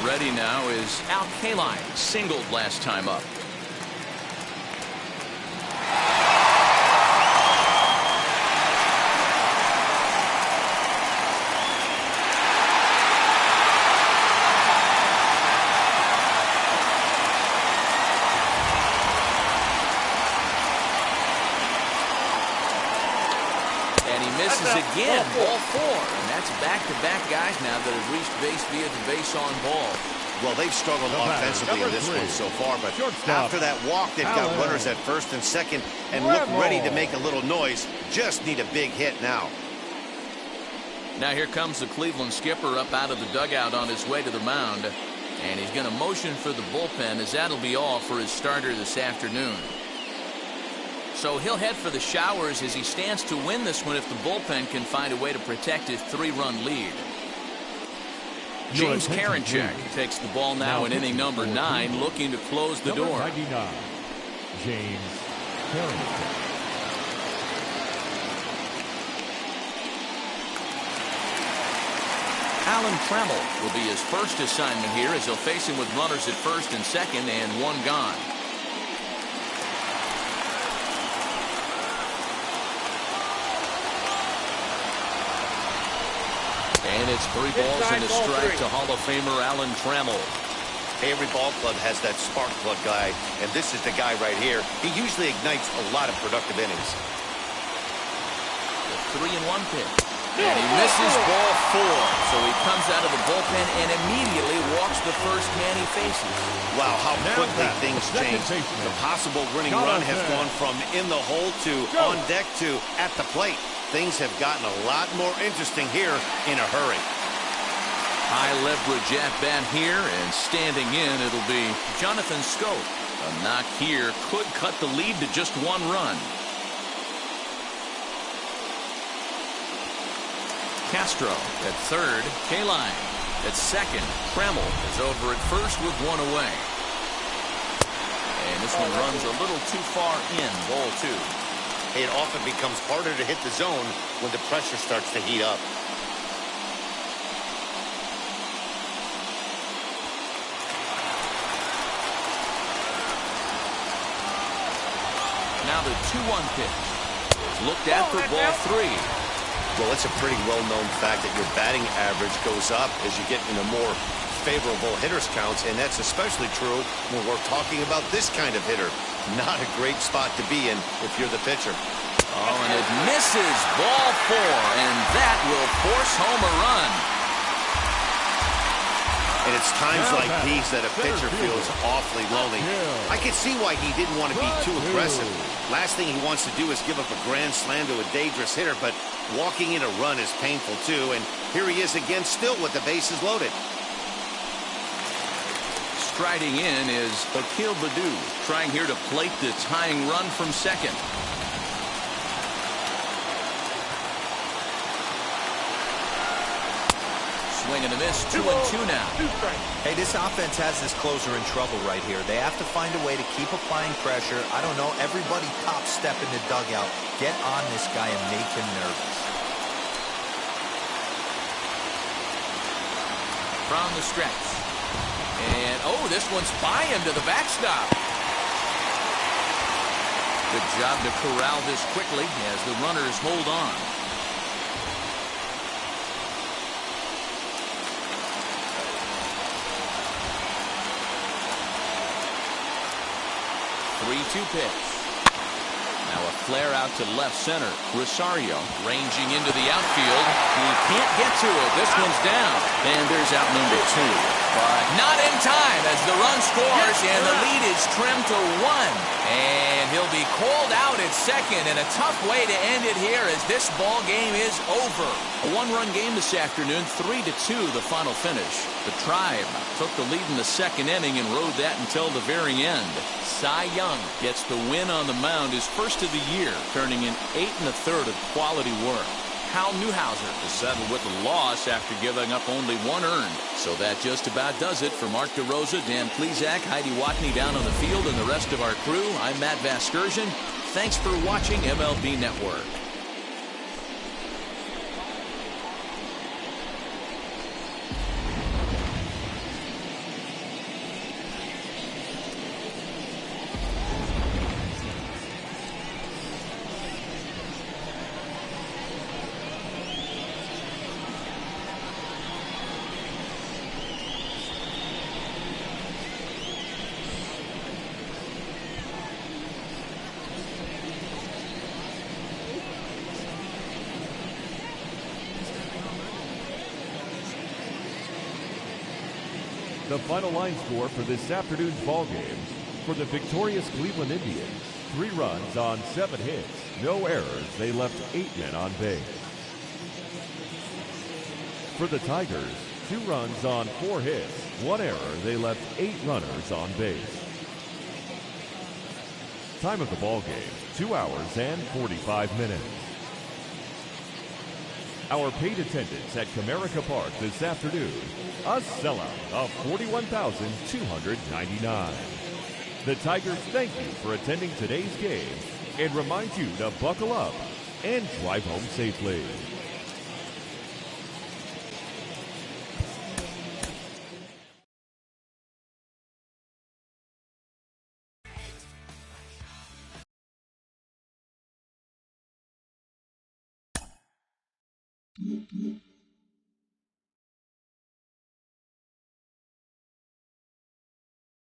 [SPEAKER 1] Ready now is Al Kaline, singled last time up. And he misses again, ball 4. That's back-to-back guys now that have reached base via the base on ball.
[SPEAKER 2] Well, they've struggled offensively in this one so far, but after that walk, they've got runners at first and second and look ready to make a little noise. Just need a big hit now.
[SPEAKER 1] Now here comes the Cleveland skipper up out of the dugout on his way to the mound. And he's going to motion for the bullpen, as that'll be all for his starter this afternoon. So he'll head for the showers as he stands to win this one if the bullpen can find a way to protect his 3-run lead. James Karinchak takes the ball now in inning number 9, looking to close the door.
[SPEAKER 5] 99, James Karinchak.
[SPEAKER 1] Alan Trammell will be his first assignment here as he'll face him with runners at first and second and 1 gone. It's 3 balls and a strike to Hall of Famer Alan Trammell.
[SPEAKER 2] Every ball club has that spark plug guy, and this is the guy right here. He usually ignites a lot of productive innings.
[SPEAKER 1] The 3-1 pitch. And he misses ball 4. So he comes out of the bullpen and immediately walks the first man he faces.
[SPEAKER 2] Wow, how quickly things change. The possible winning run has gone from in the hole to on deck to at the plate. Things have gotten a lot more interesting here in a hurry.
[SPEAKER 1] High leverage at bat here, and standing in, it'll be Jonathan Scope. A knock here could cut the lead to just 1 run. Castro at third, Kaline at second. Trammell is over at first with 1 away. And this one runs a little too far in, ball 2.
[SPEAKER 2] It often becomes harder to hit the zone when the pressure starts to heat up.
[SPEAKER 1] Now the 2-1 pitch. Looked at for ball 3.
[SPEAKER 2] Well, it's a pretty well-known fact that your batting average goes up as you get into more favorable hitters counts, and that's especially true when we're talking about this kind of hitter. Not a great spot to be in if you're the pitcher.
[SPEAKER 1] Oh, and it misses ball 4, and that will force home a run.
[SPEAKER 2] And it's times like these that a pitcher feels awfully lonely. I can see why he didn't want to be too aggressive. Last thing he wants to do is give up a grand slam to a dangerous hitter, but walking in a run is painful too, and here he is again still with the bases loaded.
[SPEAKER 1] Striding in is Akil Baddoo, trying here to plate the tying run from second. Swing and a miss, 2-2 now.
[SPEAKER 3] Hey, this offense has this closer in trouble right here. They have to find a way to keep applying pressure. I don't know, everybody top step in the dugout. Get on this guy and make him nervous.
[SPEAKER 1] From the stretch. And, oh, this one's by him to the backstop. Good job to corral this quickly as the runners hold on. 3-2 pitch. Now a flare out to left center. Rosario ranging into the outfield. He can't get to it. This one's down. And there's out number 2. But not in time as the run scores and the lead is trimmed to 1. And he'll be called out at second, and a tough way to end it here as this ball game is over. A 1-run game this afternoon, 3-2 the final finish. The Tribe took the lead in the second inning and rode that until the very end. Cy Young gets the win on the mound, his first of the year, turning in 8 1/3 of quality work. Hal Newhouser to settle with the loss after giving up only 1 earned. So that just about does it. For Mark DeRosa, Dan Plesac, Heidi Watney down on the field, and the rest of our crew, I'm Matt Vasgersian. Thanks for watching MLB Network.
[SPEAKER 5] The final line score for this afternoon's ball game: for the victorious Cleveland Indians, 3 runs on 7 hits, no errors. They left 8 men on base. For the Tigers, 2 runs on 4 hits, 1 error. They left 8 runners on base. Time of the ball game: 2 hours and 45 minutes. Our paid attendance at Comerica Park this afternoon, a sellout of 41,299. The Tigers thank you for attending today's game and remind you to buckle up and drive home safely.